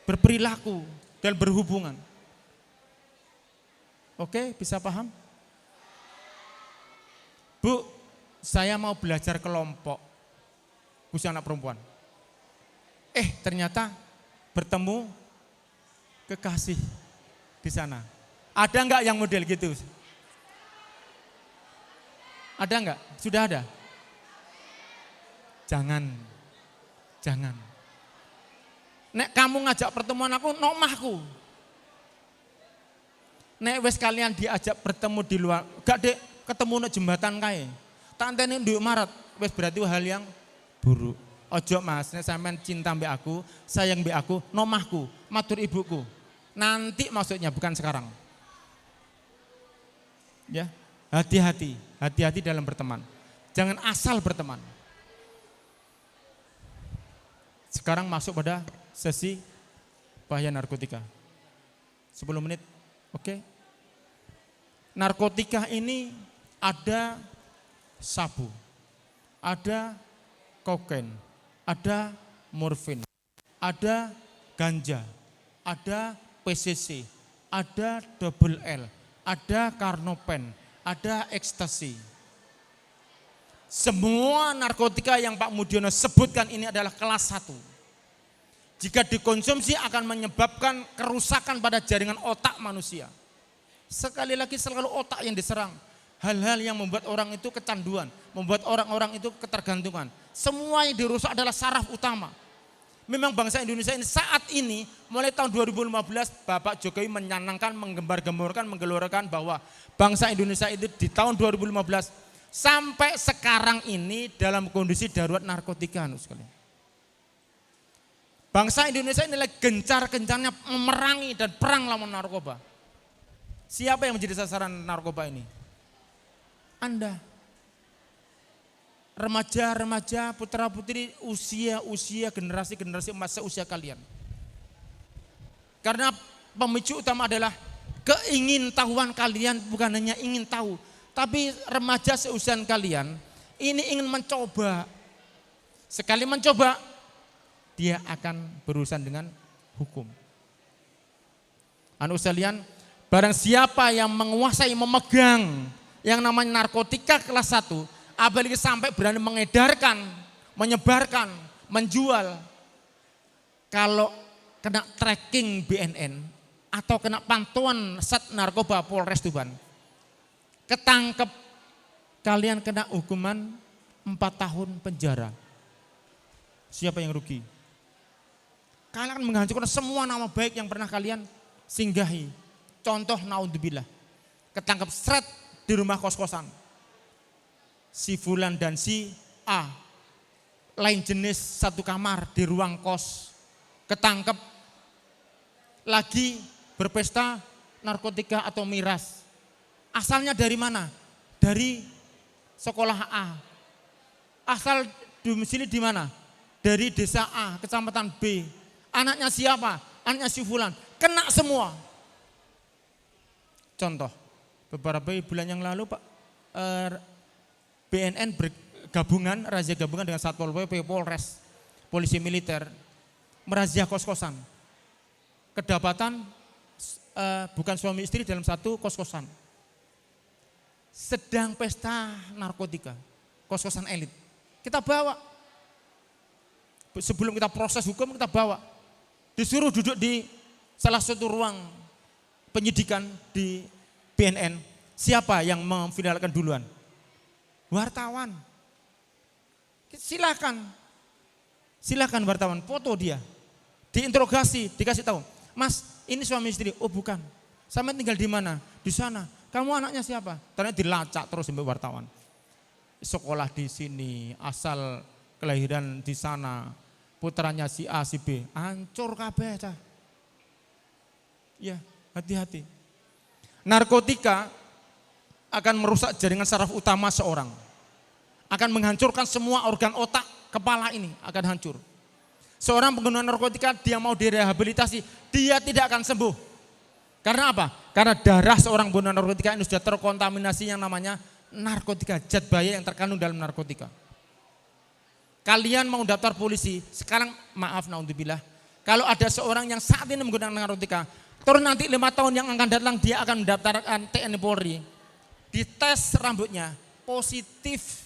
berperilaku, dalam berhubungan. Oke, bisa paham? Bu, saya mau belajar kelompok, khusus anak perempuan. Ternyata bertemu kekasih di sana. Ada enggak yang model gitu? Ada enggak? Sudah ada? Jangan. Nek kamu ngajak pertemuan aku, nomahku. Nek wes kalian diajak bertemu di luar, gak dek ketemu nek jembatan kae. Tak anteni nduk marat, wes berarti hal yang buruk. Ojo mas, nek sampean cinta mbek aku, sayang mbek aku, nomahku, matur ibuku. Nanti maksudnya bukan sekarang. Ya, hati-hati dalam berteman. Jangan asal berteman. Sekarang masuk pada sesi bahaya narkotika. 10 menit, oke? Narkotika ini ada sabu, ada kokain, ada morfin, ada ganja, ada PCC, ada double L, ada karnopen, ada ekstasi. Semua narkotika yang Pak Mudiono sebutkan ini adalah kelas 1. Jika dikonsumsi akan menyebabkan kerusakan pada jaringan otak manusia. Sekali lagi selalu otak yang diserang. Hal-hal yang membuat orang itu kecanduan, membuat orang-orang itu ketergantungan. Semua yang dirusak adalah saraf utama. Memang bangsa Indonesia ini saat ini mulai tahun 2015 Bapak Jokowi menyanangkan, menggembar-gemborkan, menggelorkan bahwa bangsa Indonesia itu di tahun 2015 sampai sekarang ini dalam kondisi darurat narkotika. Bangsa Indonesia ini lagi gencar-gencarnya memerangi dan perang lawan narkoba. Siapa yang menjadi sasaran narkoba ini? Anda. Remaja-remaja, putra-putri usia generasi-generasi emas seusia kalian. Karena pemicu utama adalah keingintahuan kalian, bukan hanya ingin tahu. Tapi remaja seusia kalian ini ingin mencoba. Sekali mencoba, dia akan berurusan dengan hukum. Anak sekalian, barang siapa yang menguasai, memegang yang namanya narkotika kelas 1, apalagi sampai berani mengedarkan, menyebarkan, menjual, kalau kena tracking BNN atau kena pantauan Sat Narkoba Polres Tuban, ketangkep, kalian kena hukuman 4 tahun penjara. Siapa yang rugi? Kalian akan menghancurkan semua nama baik yang pernah kalian singgahi. Contoh naudzubillah, ketangkep seret di rumah kos-kosan. Si Fulan dan si A, lain jenis satu kamar di ruang kos, ketangkep lagi berpesta narkotika atau miras. Asalnya dari mana? Dari sekolah A. Asal domisili di mana? Dari desa A, kecamatan B. Anaknya siapa? Anaknya si Fulan. Kena semua. Contoh, beberapa bulan yang lalu Pak, BNN bergabungan, razia gabungan dengan Satpol PP, Polres, polisi militer, merazia kos-kosan. Kedapatan bukan suami istri dalam satu kos-kosan. sedang pesta narkotika, kos-kosan elit. Kita bawa. Sebelum kita proses hukum kita bawa. Disuruh duduk di salah satu ruang penyidikan di BNN. Siapa yang memviralkan duluan? Wartawan. Silakan wartawan, foto dia. Diinterogasi, dikasih tahu. Mas, ini suami istri. Oh bukan. Sama tinggal di mana? Di sana. Kamu anaknya siapa? Ternyata dilacak terus sampai wartawan. Sekolah di sini, asal kelahiran di sana, putranya si A, si B. Hancur kabeh cah. Ya, hati-hati. Narkotika akan merusak jaringan saraf utama seorang. Akan menghancurkan semua organ otak, kepala ini akan hancur. Seorang pengguna narkotika, dia mau direhabilitasi, dia tidak akan sembuh. Karena apa? Karena darah seorang pengguna narkotika ini sudah terkontaminasi yang namanya narkotika, zat bahaya yang terkandung dalam narkotika. Kalian mau daftar polisi, sekarang maaf naudzubillah, kalau ada seorang yang saat ini menggunakan narkotika, terus nanti 5 tahun yang akan datang dia akan mendaftarkan TNI Polri, dites rambutnya, positif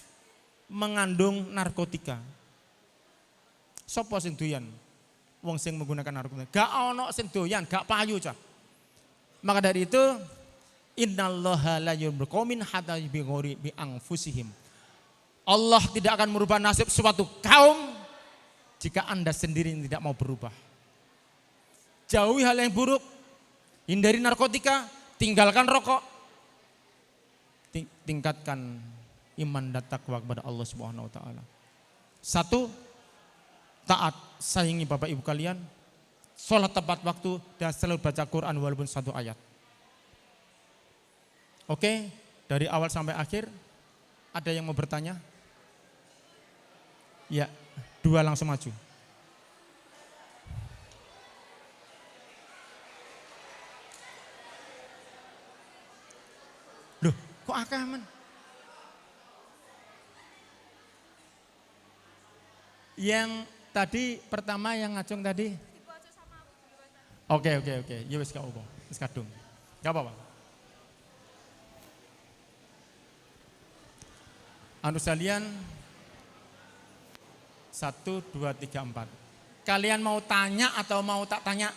mengandung narkotika. Sopo sing doyan? Wong sing menggunakan narkotika. Gak ono sing doyan, gak payu cah. Maka dari itu innallaha la yudhillu qaumin hatta yughayyiru bi anfusihim. Allah tidak akan merubah nasib suatu kaum jika Anda sendiri tidak mau berubah. Jauhi hal yang buruk, hindari narkotika, tinggalkan rokok. Tingkatkan iman dan takwa kepada Allah Subhanahu wa taala. 1, taat, sayangi Bapak Ibu kalian. Sholat tepat waktu dan selalu baca Quran walaupun 1 ayat. Oke, dari awal sampai akhir ada yang mau bertanya? Ya, 2 langsung maju. Loh, kok akeh men? Yang tadi pertama yang ngacung tadi? Oke. Ya wis gak apa. Wis kadung. Gak apa-apa. Anu salian 1, 2, 3, 4. Kalian mau tanya atau mau tak tanya?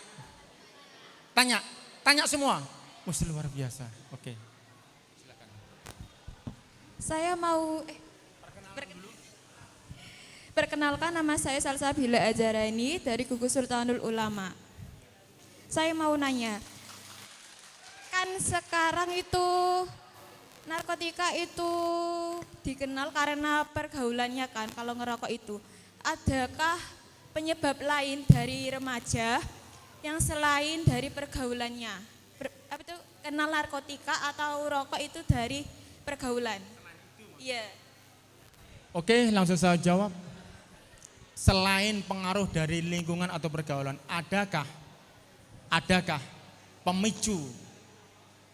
Tanya semua. Wis luar biasa. Oke. Silakan. Saya mau perkenalkan nama saya Salsabila Azharani dari Gugus Sultanul Ulama. Saya mau nanya, kan sekarang itu narkotika itu dikenal karena pergaulannya kan, kalau ngerokok itu. Adakah penyebab lain dari remaja yang selain dari pergaulannya? Apa itu kenal narkotika atau rokok itu dari pergaulan? Iya. Oke, langsung saya jawab. Selain pengaruh dari lingkungan atau pergaulan, adakah pemicu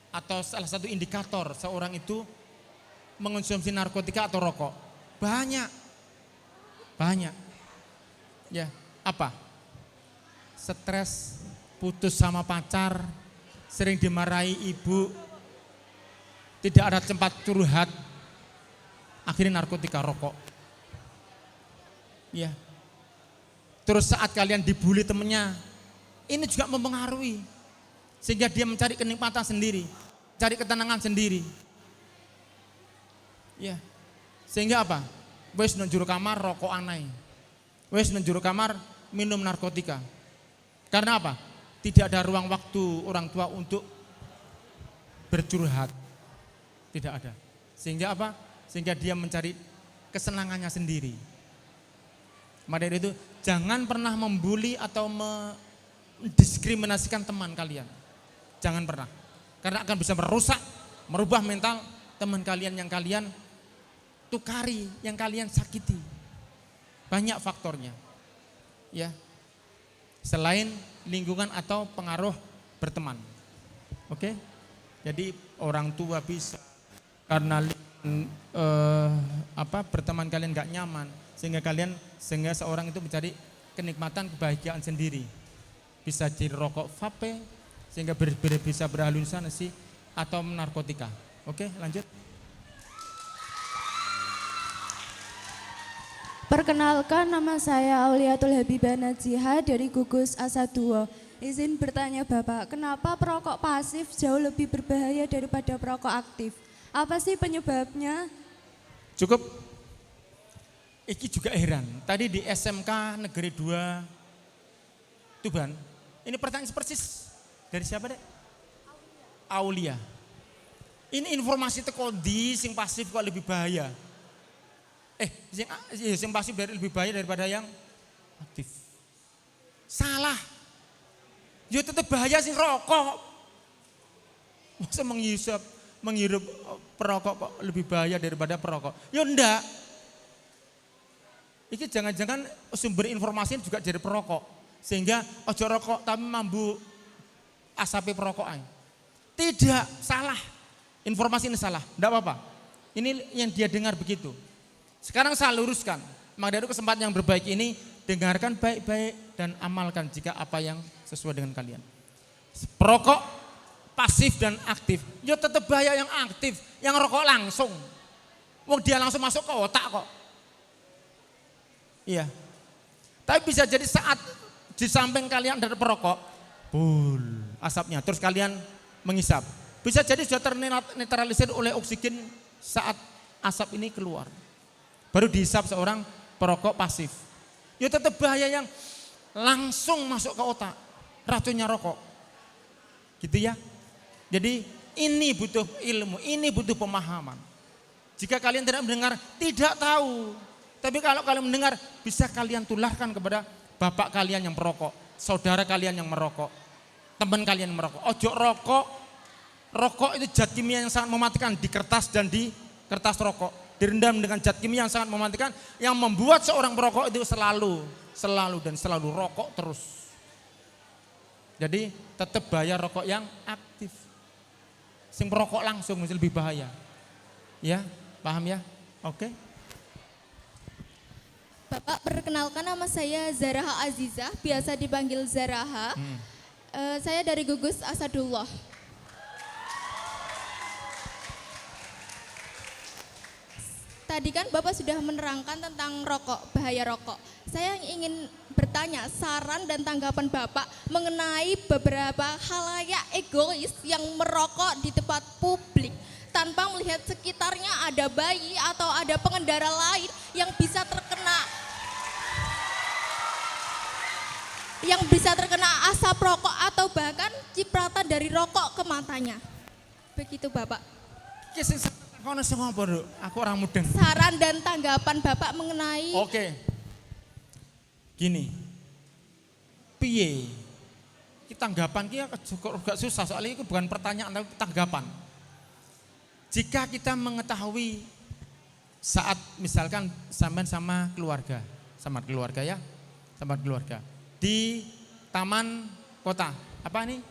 atau salah satu indikator seorang itu mengonsumsi narkotika atau rokok? Banyak. Ya, apa? Stres, putus sama pacar, sering dimarahi ibu, tidak ada tempat curhat, akhirnya narkotika, rokok. Ya. Terus saat kalian dibully temennya, ini juga mempengaruhi. Sehingga dia mencari kenikmatan sendiri, cari ketenangan sendiri. Ya. Sehingga apa? Wes nunjuru kamar rokok aneh. Wes nunjuru kamar minum narkotika. Karena apa? Tidak ada ruang waktu orang tua untuk bercurhat. Tidak ada. Sehingga apa? Sehingga dia mencari kesenangannya sendiri. Maka dari itu jangan pernah membuli atau mendiskriminasikan teman kalian. Jangan pernah. Karena akan bisa merusak, merubah mental teman kalian yang kalian tukari, yang kalian sakiti. Banyak faktornya. Ya. Selain lingkungan atau pengaruh berteman. Oke? Jadi orang tua bisa karena berteman kalian gak nyaman, sehingga seorang itu mencari kenikmatan kebahagiaan sendiri. Bisa jadi rokok vape sehingga bisa berhalusinasi atau narkotika. Oke, lanjut. Perkenalkan, nama saya Auliatul Habibah Najiha dari Gugus Asa 2. Izin bertanya Bapak, kenapa perokok pasif jauh lebih berbahaya daripada perokok aktif? Apa sih penyebabnya? Cukup. Iki juga heran. Tadi di SMK Negeri 2 Tuban. Ini pertanyaan persis dari siapa dek? Aulia. Ini informasi teko di sing pasif kok lebih bahaya. Sing pasif lebih bahaya daripada yang aktif. Salah. Yo tetap bahaya sing rokok. Masa menghirup perokok kok lebih bahaya daripada perokok? Yo ndak. Iki jangan-jangan sumber informasinya juga dari perokok. Sehingga ojo rokok tapi mambu asapi perokokan. Tidak, salah. Informasi ini salah, ndak apa-apa. Ini yang dia dengar begitu. Sekarang saya luruskan, maka dari kesempatan yang berbaik ini, dengarkan baik-baik dan amalkan jika apa yang sesuai dengan kalian. Perokok, pasif dan aktif, ya tetap bahaya yang aktif, yang rokok langsung. Wong dia langsung masuk ke otak kok. Iya. Tapi bisa jadi saat di samping kalian ada perokok, bul asapnya, terus kalian menghisap. Bisa jadi sudah ternetralisir oleh oksigen saat asap ini keluar. Baru dihisap seorang perokok pasif. Ya tetap bahaya yang langsung masuk ke otak. Racunnya rokok. Gitu ya. Jadi ini butuh ilmu, ini butuh pemahaman. Jika kalian tidak mendengar, tidak tahu. Tapi kalau kalian mendengar, bisa kalian tularkan kepada bapak kalian yang merokok, saudara kalian yang merokok, teman kalian yang merokok. Ojo rokok, rokok itu zat kimia yang sangat mematikan di kertas dan di kertas rokok. Direndam dengan zat kimia yang sangat mematikan, yang membuat seorang perokok itu selalu rokok terus. Jadi tetap bahaya rokok yang aktif. Sing perokok langsung lebih bahaya. Ya, paham ya? Oke. Bapak, perkenalkan nama saya Zaraha Azizah, biasa dipanggil Zaraha. Saya dari Gugus Asadullah. Tadi kan Bapak sudah menerangkan tentang rokok, bahaya rokok. Saya ingin bertanya saran dan tanggapan Bapak mengenai beberapa halayak egois yang merokok di tempat publik tanpa melihat sekitarnya ada bayi atau ada pengendara lain yang bisa terkena asap rokok atau bahkan cipratan dari rokok ke matanya. Begitu Bapak. Kono sing apa, Nduk? Aku orang mudeng. Saran dan tanggapan Bapak mengenai Oke. Gini. Piye? Ki tanggapan ki agak susah soalnya itu bukan pertanyaan tapi tanggapan. Jika kita mengetahui saat misalkan sampean sama keluarga ya, sama keluarga di taman kota. Apa nih?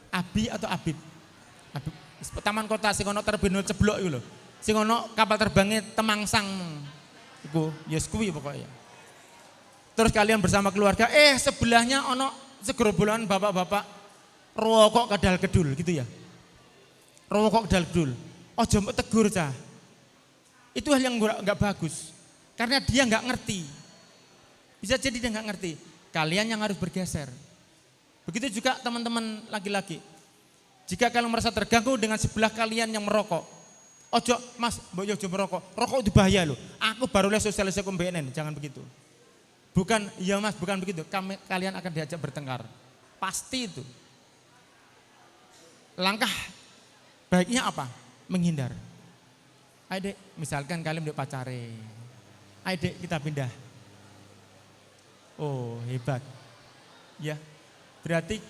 Abi atau Abib? Taman kota sing ono terbeno ceblok iku lho. Sing ono kapal terbangnya Temangsang iku, yes kuwi pokoknya. Terus kalian bersama keluarga, sebelahnya ono segerombolan bapak-bapak rokok kedal kedul gitu ya. Rokok kedal kedul. Ojo mbok tegur cah. Itu hal yang enggak bagus. Karena dia enggak ngerti. Bisa jadi dia enggak ngerti. Kalian yang harus bergeser. Begitu juga teman-teman laki-laki. Jika kalian merasa terganggu dengan sebelah kalian yang merokok, ojo mas, mbok ojo merokok, rokok itu bahaya loh. Aku baru lihat sosialisasi BNN, jangan begitu. Bukan, ya mas, bukan begitu. Kalian akan diajak bertengkar, pasti itu. Langkah baiknya apa? Menghindar. Ayo dek, misalkan kalian udah pacare, ayo dek kita pindah. Oh hebat, ya. Berarti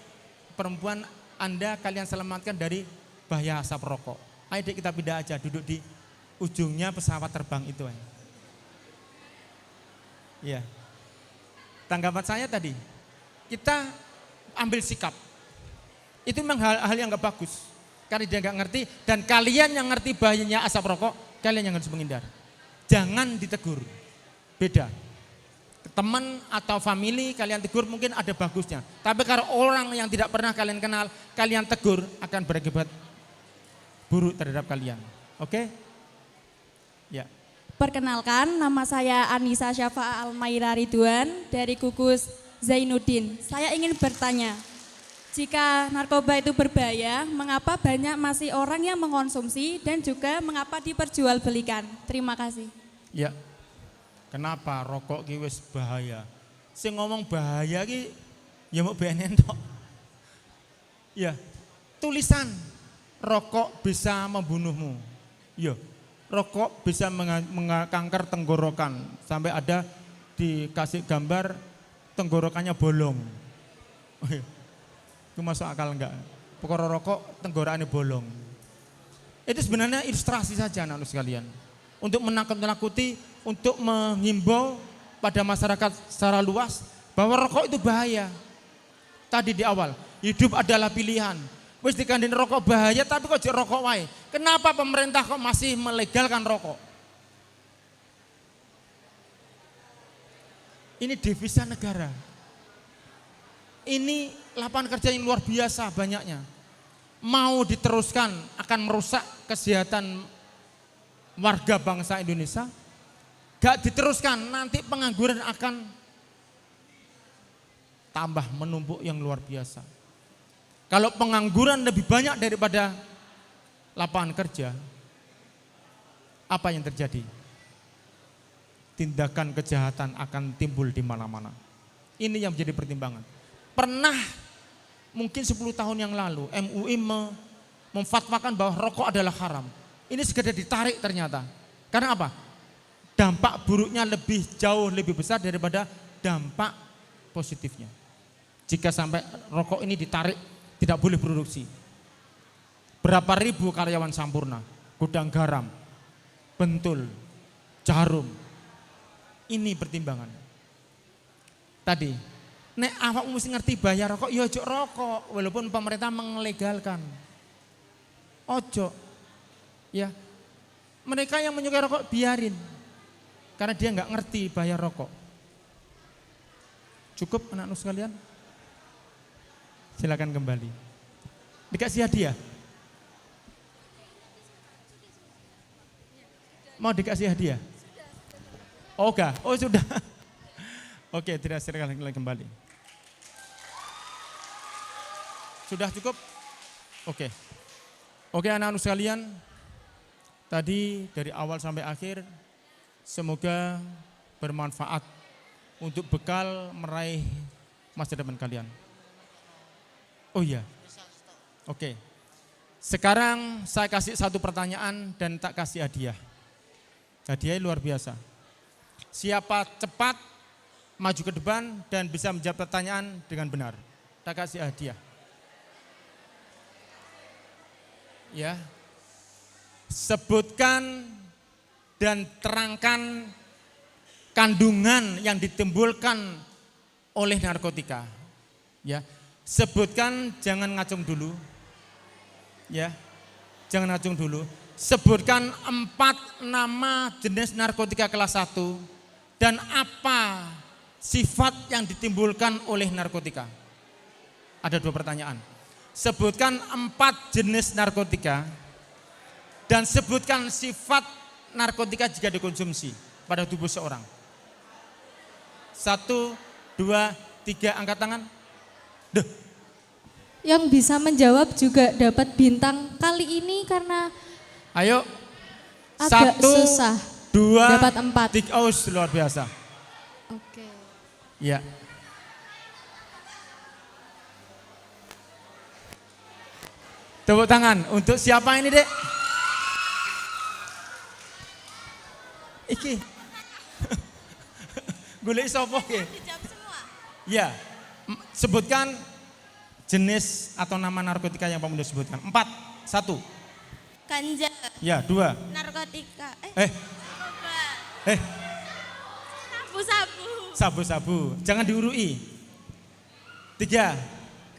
perempuan Anda kalian selamatkan dari bahaya asap rokok. Ayo dek kita pindah aja, duduk di ujungnya pesawat terbang itu. Ya. Tanggapan saya tadi, kita ambil sikap. Itu memang hal yang gak bagus. Karena dia gak ngerti dan kalian yang ngerti bahayanya asap rokok, kalian yang harus menghindar. Jangan ditegur. Beda. Teman atau family kalian tegur mungkin ada bagusnya. Tapi kalau orang yang tidak pernah kalian kenal, kalian tegur akan berakibat buruk terhadap kalian. Oke? Ya. Perkenalkan, nama saya Anissa Syafa Almaira Ridwan dari Gugus Zainuddin. Saya ingin bertanya, jika narkoba itu berbahaya, mengapa banyak masih orang yang mengkonsumsi dan juga mengapa diperjualbelikan? Terima kasih. Ya. Kenapa rokok ki wis bahaya? Sing ngomong bahaya ki ya mau BNN tok. Ya. Tulisan rokok bisa membunuhmu. Ya. Rokok bisa mengkanker tenggorokan. Sampai ada dikasih gambar tenggorokannya bolong. Oh iya. Itu masuk akal enggak? Pokoknya rokok tenggorokannya bolong. Itu sebenarnya ilustrasi saja anak-anak sekalian. Untuk menakut-nakuti, untuk menghimbau pada masyarakat secara luas bahwa rokok itu bahaya. Tadi di awal, hidup adalah pilihan. Wis dikandani rokok bahaya tapi kok jek rokok wae. Kenapa pemerintah kok masih melegalkan rokok? Ini devisa negara. Ini lapangan kerja yang luar biasa banyaknya. Mau diteruskan akan merusak kesehatan warga bangsa Indonesia. Gak diteruskan nanti pengangguran akan tambah menumpuk yang luar biasa. Kalau pengangguran lebih banyak daripada lapangan kerja, apa yang terjadi? Tindakan kejahatan akan timbul di mana-mana. Ini yang menjadi pertimbangan. Pernah mungkin 10 tahun yang lalu MUI memfatwakan bahwa rokok adalah haram. Ini segera ditarik ternyata. Karena apa? Dampak buruknya jauh lebih besar daripada dampak positifnya. Jika sampai rokok ini ditarik, tidak boleh produksi. Berapa ribu karyawan Sampurna, gudang garam, Bentul, Jarum. Ini pertimbangan. Tadi, nek awak mesti ngerti bayar rokok, ya ojo rokok, walaupun pemerintah melegalkan. Ojo. Ya. Mereka yang menyukai rokok biarin. Karena dia nggak ngerti bayar rokok. Cukup anak-anak sekalian? Silakan kembali. Dikasih hadiah. Mau dikasih hadiah? Oh enggak? Oh sudah. Oke, tidak silakan kembali. Sudah cukup? Oke. Oke anak-anak sekalian. Tadi dari awal sampai akhir semoga bermanfaat untuk bekal meraih masa depan kalian. Oh iya, oke. Sekarang saya kasih satu pertanyaan dan tak kasih hadiah. Hadiahnya luar biasa. Siapa cepat maju ke depan dan bisa menjawab pertanyaan dengan benar, tak kasih hadiah. Ya, sebutkan dan terangkan kandungan yang ditimbulkan oleh narkotika. Ya. Sebutkan, jangan ngacung dulu. Ya. Jangan ngacung dulu. Sebutkan 4 nama jenis narkotika kelas 1 dan apa sifat yang ditimbulkan oleh narkotika. Ada 2 pertanyaan. Sebutkan 4 jenis narkotika dan sebutkan sifat narkotika jika dikonsumsi pada tubuh seorang. 1, 2, 3, angkat tangan. Duh. Yang bisa menjawab juga dapat bintang kali ini karena Ayo. agak 1, susah. 2, Dapat 4. 3. Oh, luar biasa. Oke. Ya. Tepuk tangan untuk siapa ini, Dek? Iki. Golek sapa ki? Dijawab semua. Ya. Sebutkan jenis atau nama narkotika yang Pak Mundo sebutkan. 4. 1. Ganja, Ya, 2. narkotika, narkoba, Eh, sabu-sabu, sabu-sabu. Jangan diurui. 3.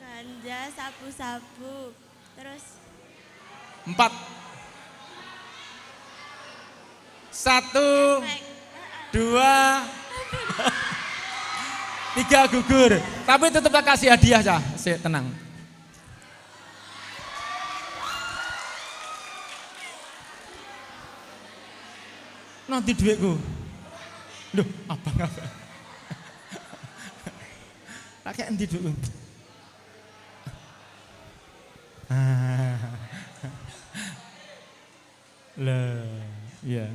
ganja, sabu-sabu, terus 4. 1, 2, 3 gugur. Tapi tetap kasih hadiah ya. Tenang. nanti duitku. Duh, abang. Tak kayak nanti duitku. Lah, ya.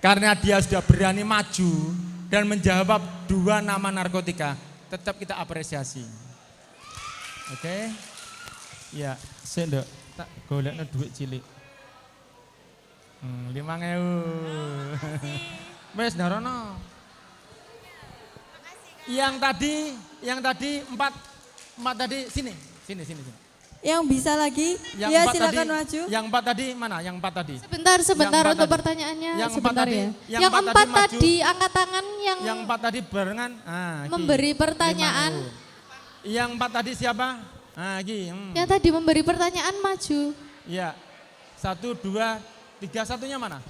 Karena dia sudah berani maju dan menjawab 2 nama narkotika, tetap kita apresiasi. Oke? Ya, sik nduk, tak golekno duit cilik. 5.000. Wes ndarono. Yang tadi 4 tadi sini. Yang bisa lagi, Yang ya 4 silakan tadi, maju. Yang 4 tadi mana? Yang 4 tadi. Sebentar Yang 4 untuk tadi. pertanyaannya Yang 4 sebentar tadi, ya. yang Yang 4 4 tadi maju. tadi angkat tangan yang Yang 4 tadi barengan. Iki. memberi pertanyaan. 5.000. Yang 4 tadi siapa? Iki. Yang tadi memberi pertanyaan maju. Iya. 1, 2, 3, satunya mana?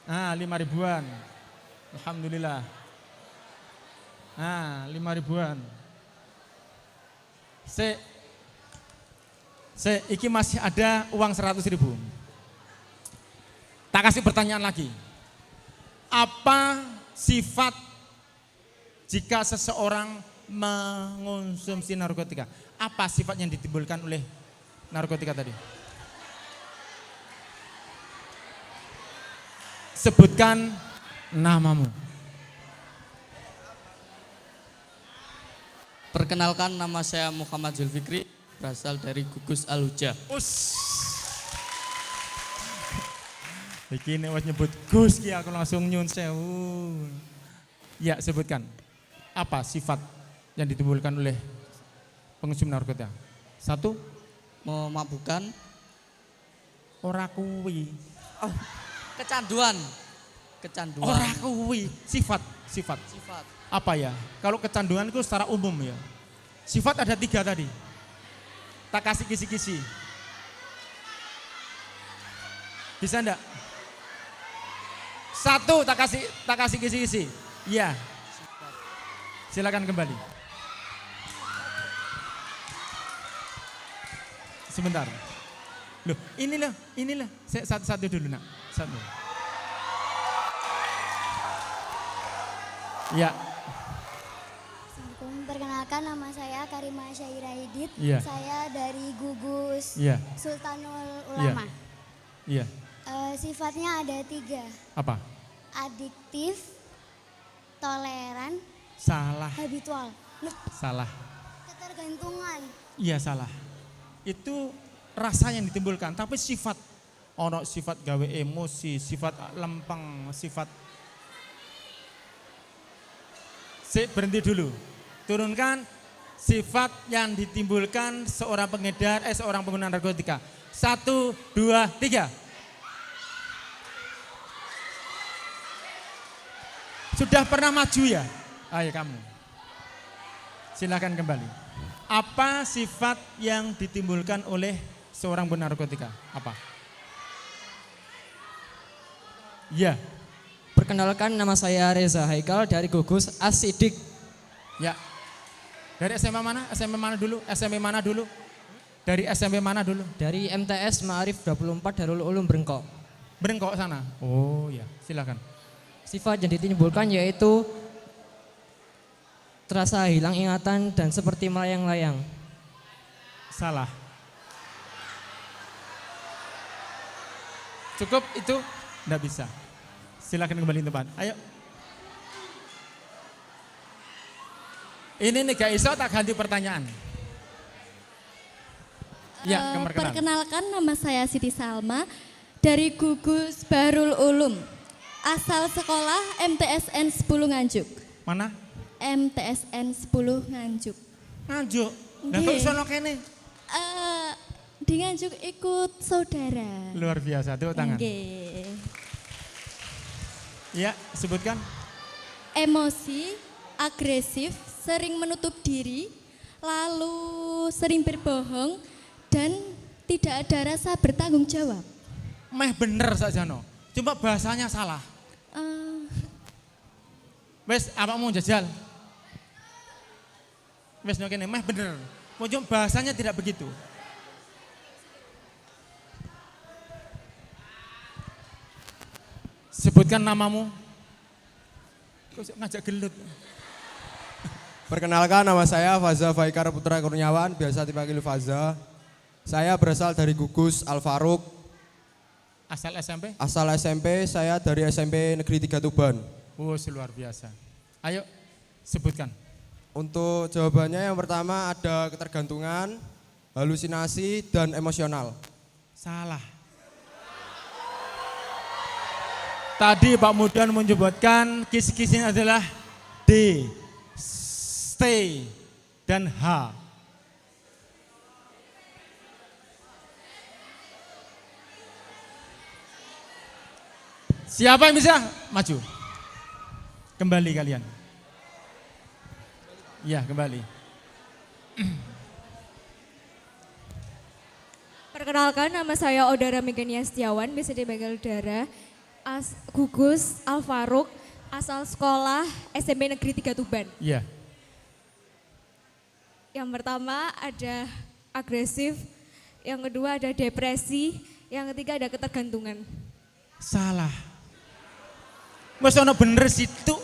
5.000-an. Alhamdulillah. 5.000-an. Iki masih ada uang 100.000. Tak kasih pertanyaan lagi. Apa sifat jika seseorang mengonsumsi narkotika? Apa sifat yang ditimbulkan oleh narkotika tadi? Sebutkan namamu. Perkenalkan, nama saya Muhammad Zulfikri, berasal dari Gugus Al-Huja. Iki nek wis nyebut Gus ki aku langsung nyun sewu. Ya, sebutkan. Apa sifat yang ditimbulkan oleh pengonsum narkotika? 1, Memabukkan, ora kuwi. kecanduan. Ora kuwi, sifat. Sifat. Apa ya? Kalau kecanduan itu secara umum ya. Sifat ada 3 tadi. Tak kasih kisi-kisi. Bisa enggak? 1 tak kasih kisi-kisi. Iya. Silakan kembali. Sebentar. Loh, inilah. Satu dulu nak. Satu. Ya. Assalamualaikum, perkenalkan nama saya Karima Syaira Hidit. Iya. Saya dari Gugus Iya. Sultanul Ulama. Iya. Sifatnya ada 3, Apa? adiktif, toleran, Salah. habitual. Loh, Salah. ketergantungan. Iya salah. Itu rasa yang ditimbulkan, tapi sifat. Ono sifat gawe emosi, sifat lempeng, sifat. Berhenti dulu. Turunkan sifat yang ditimbulkan seorang pengedar, seorang pengguna narkotika. 1, 2, 3. Sudah pernah maju ya? Ayo kamu. Silakan kembali. Apa sifat yang ditimbulkan oleh seorang pengguna narkotika? Apa? Ya. Perkenalkan, nama saya Reza Haikal dari Gugus Asidik. Ya. Dari SMP mana? SMP mana dulu? SMP mana dulu? Dari SMP mana dulu? Dari MTS Ma'arif 24 Darul Ulum Brengkok. Brengkok sana. Oh ya, silakan. Sifat yang ditimbulkan yaitu terasa hilang ingatan dan seperti melayang-layang. Salah. Cukup itu? Enggak bisa. Silakan kembali tempat. Ayo. Ini nih gak iso tak ganti pertanyaan. Ya, perkenalan. Perkenalkan, nama saya Siti Salma dari Gugus Bahrul Ulum. Asal sekolah MTSN 10 Nganjuk. Mana? MTSN 10 Nganjuk. Nganjuk. Lah kok Nggih. iso kene? Di Nganjuk ikut saudara. Luar biasa, tepuk tangan. Nggih. Ya, sebutkan. Emosi, agresif, sering menutup diri, lalu sering berbohong dan tidak ada rasa bertanggung jawab. Meh bener saja no. Cuma bahasanya salah. Eh, Wes, apa mau jajal? Wes no kene meh bener. Cuma bahasanya tidak begitu. Sebutkan namamu. Kok ngajak gelut? Perkenalkan, nama saya Faza Faikar Putra Kurniawan, biasa dipanggil Faza. Saya berasal dari Gugus Al Faruq. Asal SMP? Asal SMP, saya dari SMP Negeri 3 Tuban. Oh, luar biasa. Ayo, sebutkan. Untuk jawabannya yang pertama ada ketergantungan, halusinasi, dan emosional. Salah. Tadi Pak Mudan menyebutkan kisi-kisinya adalah D, stay, dan H. Siapa yang bisa? Maju. Kembali kalian. Ya, kembali. Perkenalkan, nama saya Odara Megania Setiawan, bisa dipanggil Dara. Gugus Al Faruq, asal sekolah SMP Negeri 3 Tuban. Iya. Yang pertama ada agresif, yang kedua ada depresi, yang ketiga ada ketergantungan. Salah. Mas ono bener situ.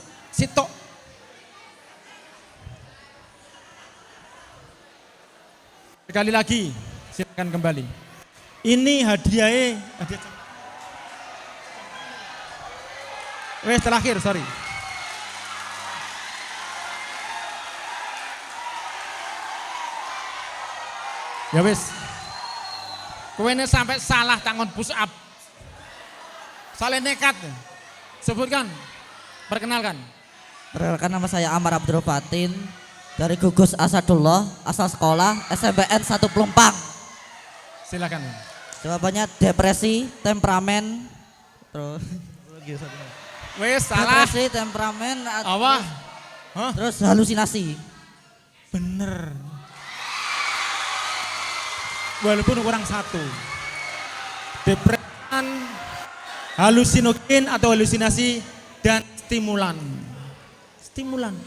Sekali lagi, silakan kembali. Ini hadiah. Wes terakhir, sorry. Ya wes. Kowe ini sampai salah tangan push up. Salah nekat. Sebutkan. Perkenalkan. Perkenalkan, nama saya Amar Abdul Fatin dari Gugus Asadullah, asal sekolah SMPN 1 Pelumpang. Silakan. Jawabannya depresi, temperamen, terus Wes salah. depresi, temperamen, Apa? Hah? terus halusinasi. Bener. Walaupun kurang satu. Depresan, halusinogen atau halusinasi, dan stimulan. Stimulan.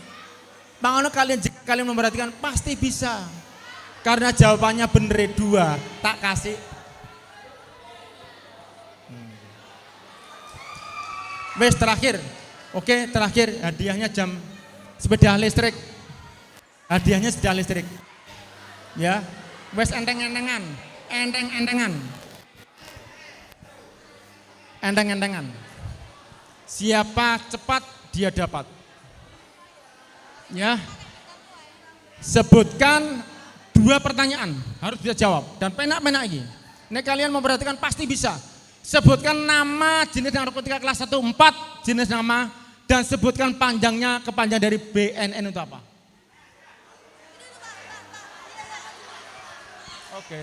Bang kalian jika kalian memperhatikan pasti bisa. Karena jawabannya bener 2, tak kasih. Wes terakhir. Oke, terakhir hadiahnya jam sepeda listrik. Hadiahnya sepeda listrik. Ya. Wes enteng-entengan. Enteng-entengan. Siapa cepat dia dapat. Ya. Sebutkan 2 pertanyaan, harus bisa jawab dan penak-penak lagi. Ini kalian memperhatikan pasti bisa. Sebutkan nama jenis narkotika kelas 1, 4 jenis nama, dan sebutkan panjangnya, kepanjangan dari BNN itu apa? Oke.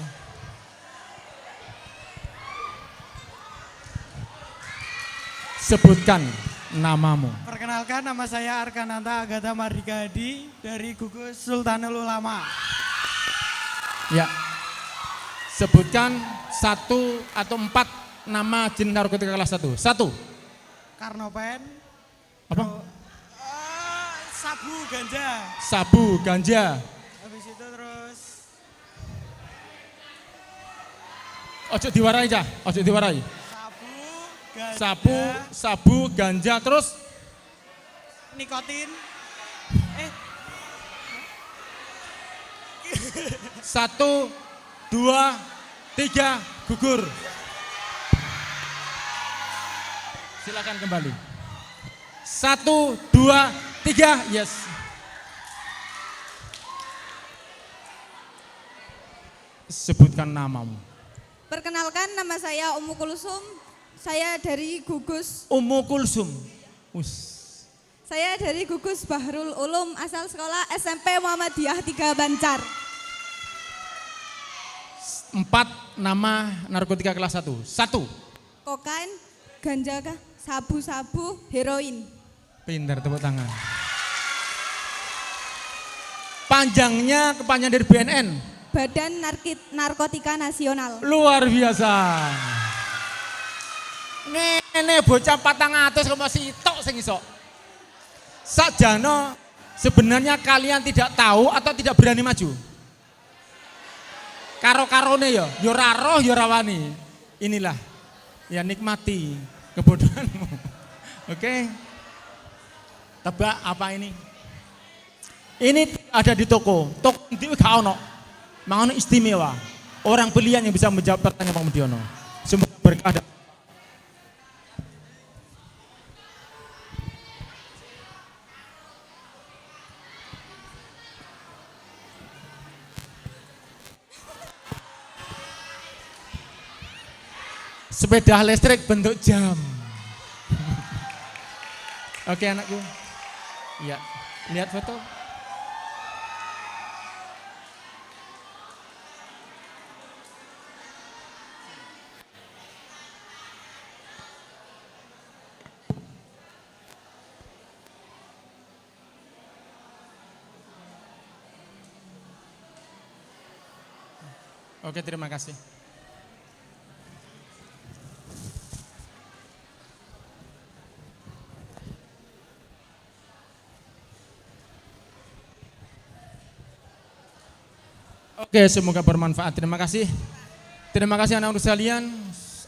Sebutkan namamu. Perkenalkan, nama saya Arkananta Agatha Mardika Hadi dari Gugus Sultanul Ulama. Ya. Sebutkan 1 atau 4 nama jenis narkotika kelas 1. 1. Karnopen. Apa? Sabu ganja. Sabu ganja. Habis itu terus Ojo diwarai aja, ojo diwarai. sabu, ganja, Sabu, ganja, terus nikotin. 1, 2, 3, gugur. Silakan kembali. 1, 2, 3, yes. Sebutkan namamu. Perkenalkan, nama saya Ummu Kulsum, saya dari Gugus. Ummu Kulsum. Saya dari Gugus Bahrul Ulum, asal sekolah SMP Muhammadiyah 3 Banjar. 4 nama narkotika kelas 1. 1. Kokain, ganja, sabu-sabu, heroin. Pintar, tepuk tangan. Panjangnya, kepanjangan dari BNN. Badan Narkotika Nasional. Luar biasa. Nene bocah 400 kok masih tok sing iso. Sakjano sebenarnya kalian tidak tahu atau tidak berani maju. Karo-karone ya, ora roh ya ora wani. Inilah ya nikmati kebodohanmu. Oke. Tebak apa ini? Ini ada di toko. Toko itu gak ono. Mangono istimewa. Orang pilihan yang bisa menjawab pertanyaan Pak Mudiono. Semoga berkah. Sepeda listrik bentuk jam. Oke anakku. Iya, lihat foto. Oke, terima kasih. Oke, semoga bermanfaat. Terima kasih. Terima kasih anak-anak sekalian,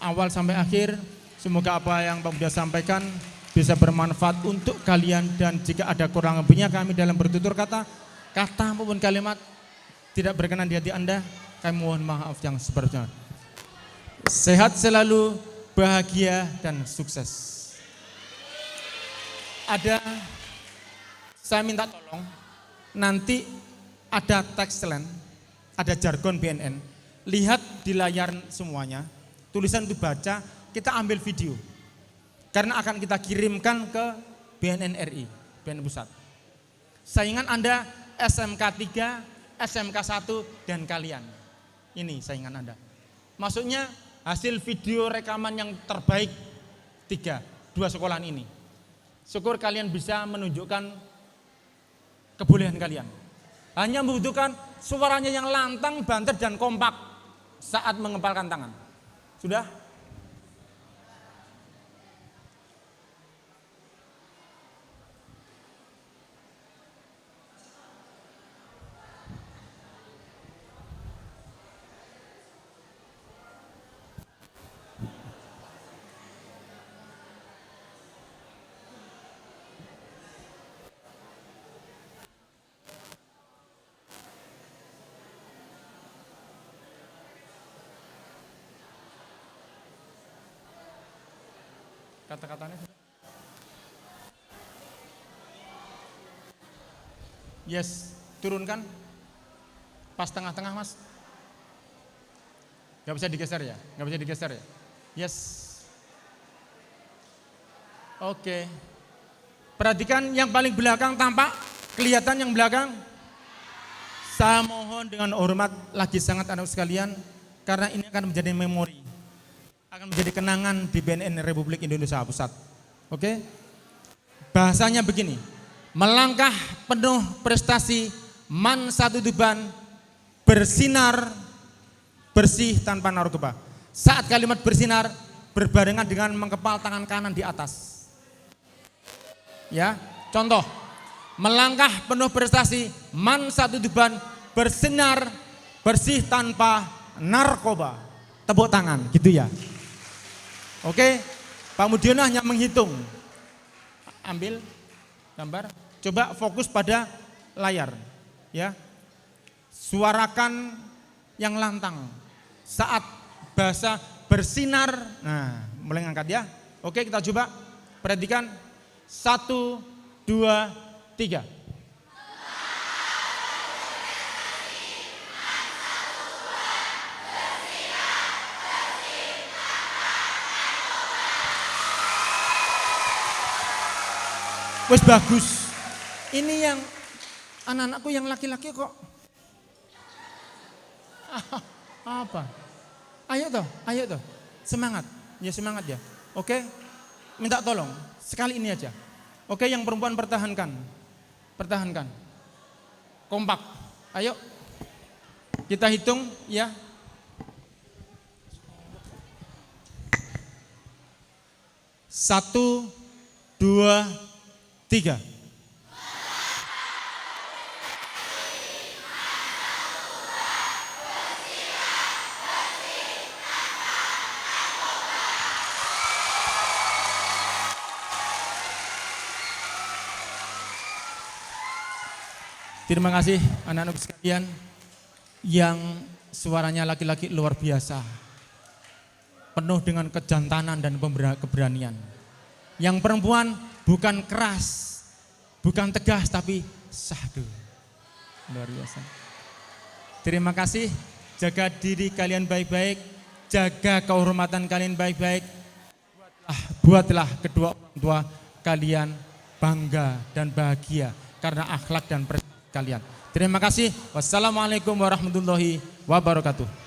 awal sampai akhir. Semoga apa yang Pak Budia sampaikan bisa bermanfaat untuk kalian, dan jika ada kurang lebihnya kami dalam bertutur kata maupun kalimat tidak berkenan di hati Anda, kami mohon maaf yang sebenarnya. Sehat selalu, bahagia dan sukses. Saya minta tolong, nanti ada tekstlane, ada jargon BNN, lihat di layar semuanya, tulisan itu baca, kita ambil video. Karena akan kita kirimkan ke BNN RI, BNN Pusat. Saingan Anda SMK 3, SMK 1, dan kalian. Ini saingan Anda. Maksudnya hasil video rekaman yang terbaik 2 sekolahan ini. Syukur kalian bisa menunjukkan kebolehan kalian. Hanya membutuhkan suaranya yang lantang, banter, dan kompak saat mengepalkan tangan. Sudah? Kata-katanya sudah? Yes, turunkan. Pas tengah-tengah mas. Gak bisa digeser ya? Gak bisa digeser ya? Yes. Oke. Perhatikan yang paling belakang tampak, kelihatan yang belakang. Saya mohon dengan hormat lagi sangat anak sekalian, karena ini akan menjadi memori, akan menjadi kenangan di BNN Republik Indonesia Pusat. Oke? Bahasanya begini, melangkah penuh prestasi, man satu Tuban, bersinar, bersih tanpa narkoba. Saat kalimat bersinar berbarengan dengan mengepal tangan kanan di atas. Ya, contoh, melangkah penuh prestasi, man satu Tuban, bersinar, bersih tanpa narkoba. Tepuk tangan, gitu ya. Oke, Pak Mudiono hanya menghitung. Ambil gambar, coba fokus pada layar, ya. Suarakan yang lantang saat bahasa bersinar. Nah, mulai ngangkat ya. Oke, kita coba perhatikan. 1, 2, 3. Wes bagus. Ini yang anak-anakku yang laki-laki kok. Apa? Ayo toh. Semangat. Ya semangat ya. Oke. Minta tolong. Sekali ini aja. Oke, yang perempuan pertahankan. Pertahankan. Kompak. Ayo. Kita hitung ya. 1, 2, 3. Terima kasih anak-anak sekalian yang suaranya laki-laki luar biasa. Penuh dengan kejantanan dan keberanian. Yang perempuan bukan keras, bukan tegas tapi sahdu. Luar biasa. Terima kasih, jaga diri kalian baik-baik, jaga kehormatan kalian baik-baik. Buatlah kedua orang tua kalian bangga dan bahagia karena akhlak dan prestasi kalian. Terima kasih. Wassalamualaikum warahmatullahi wabarakatuh.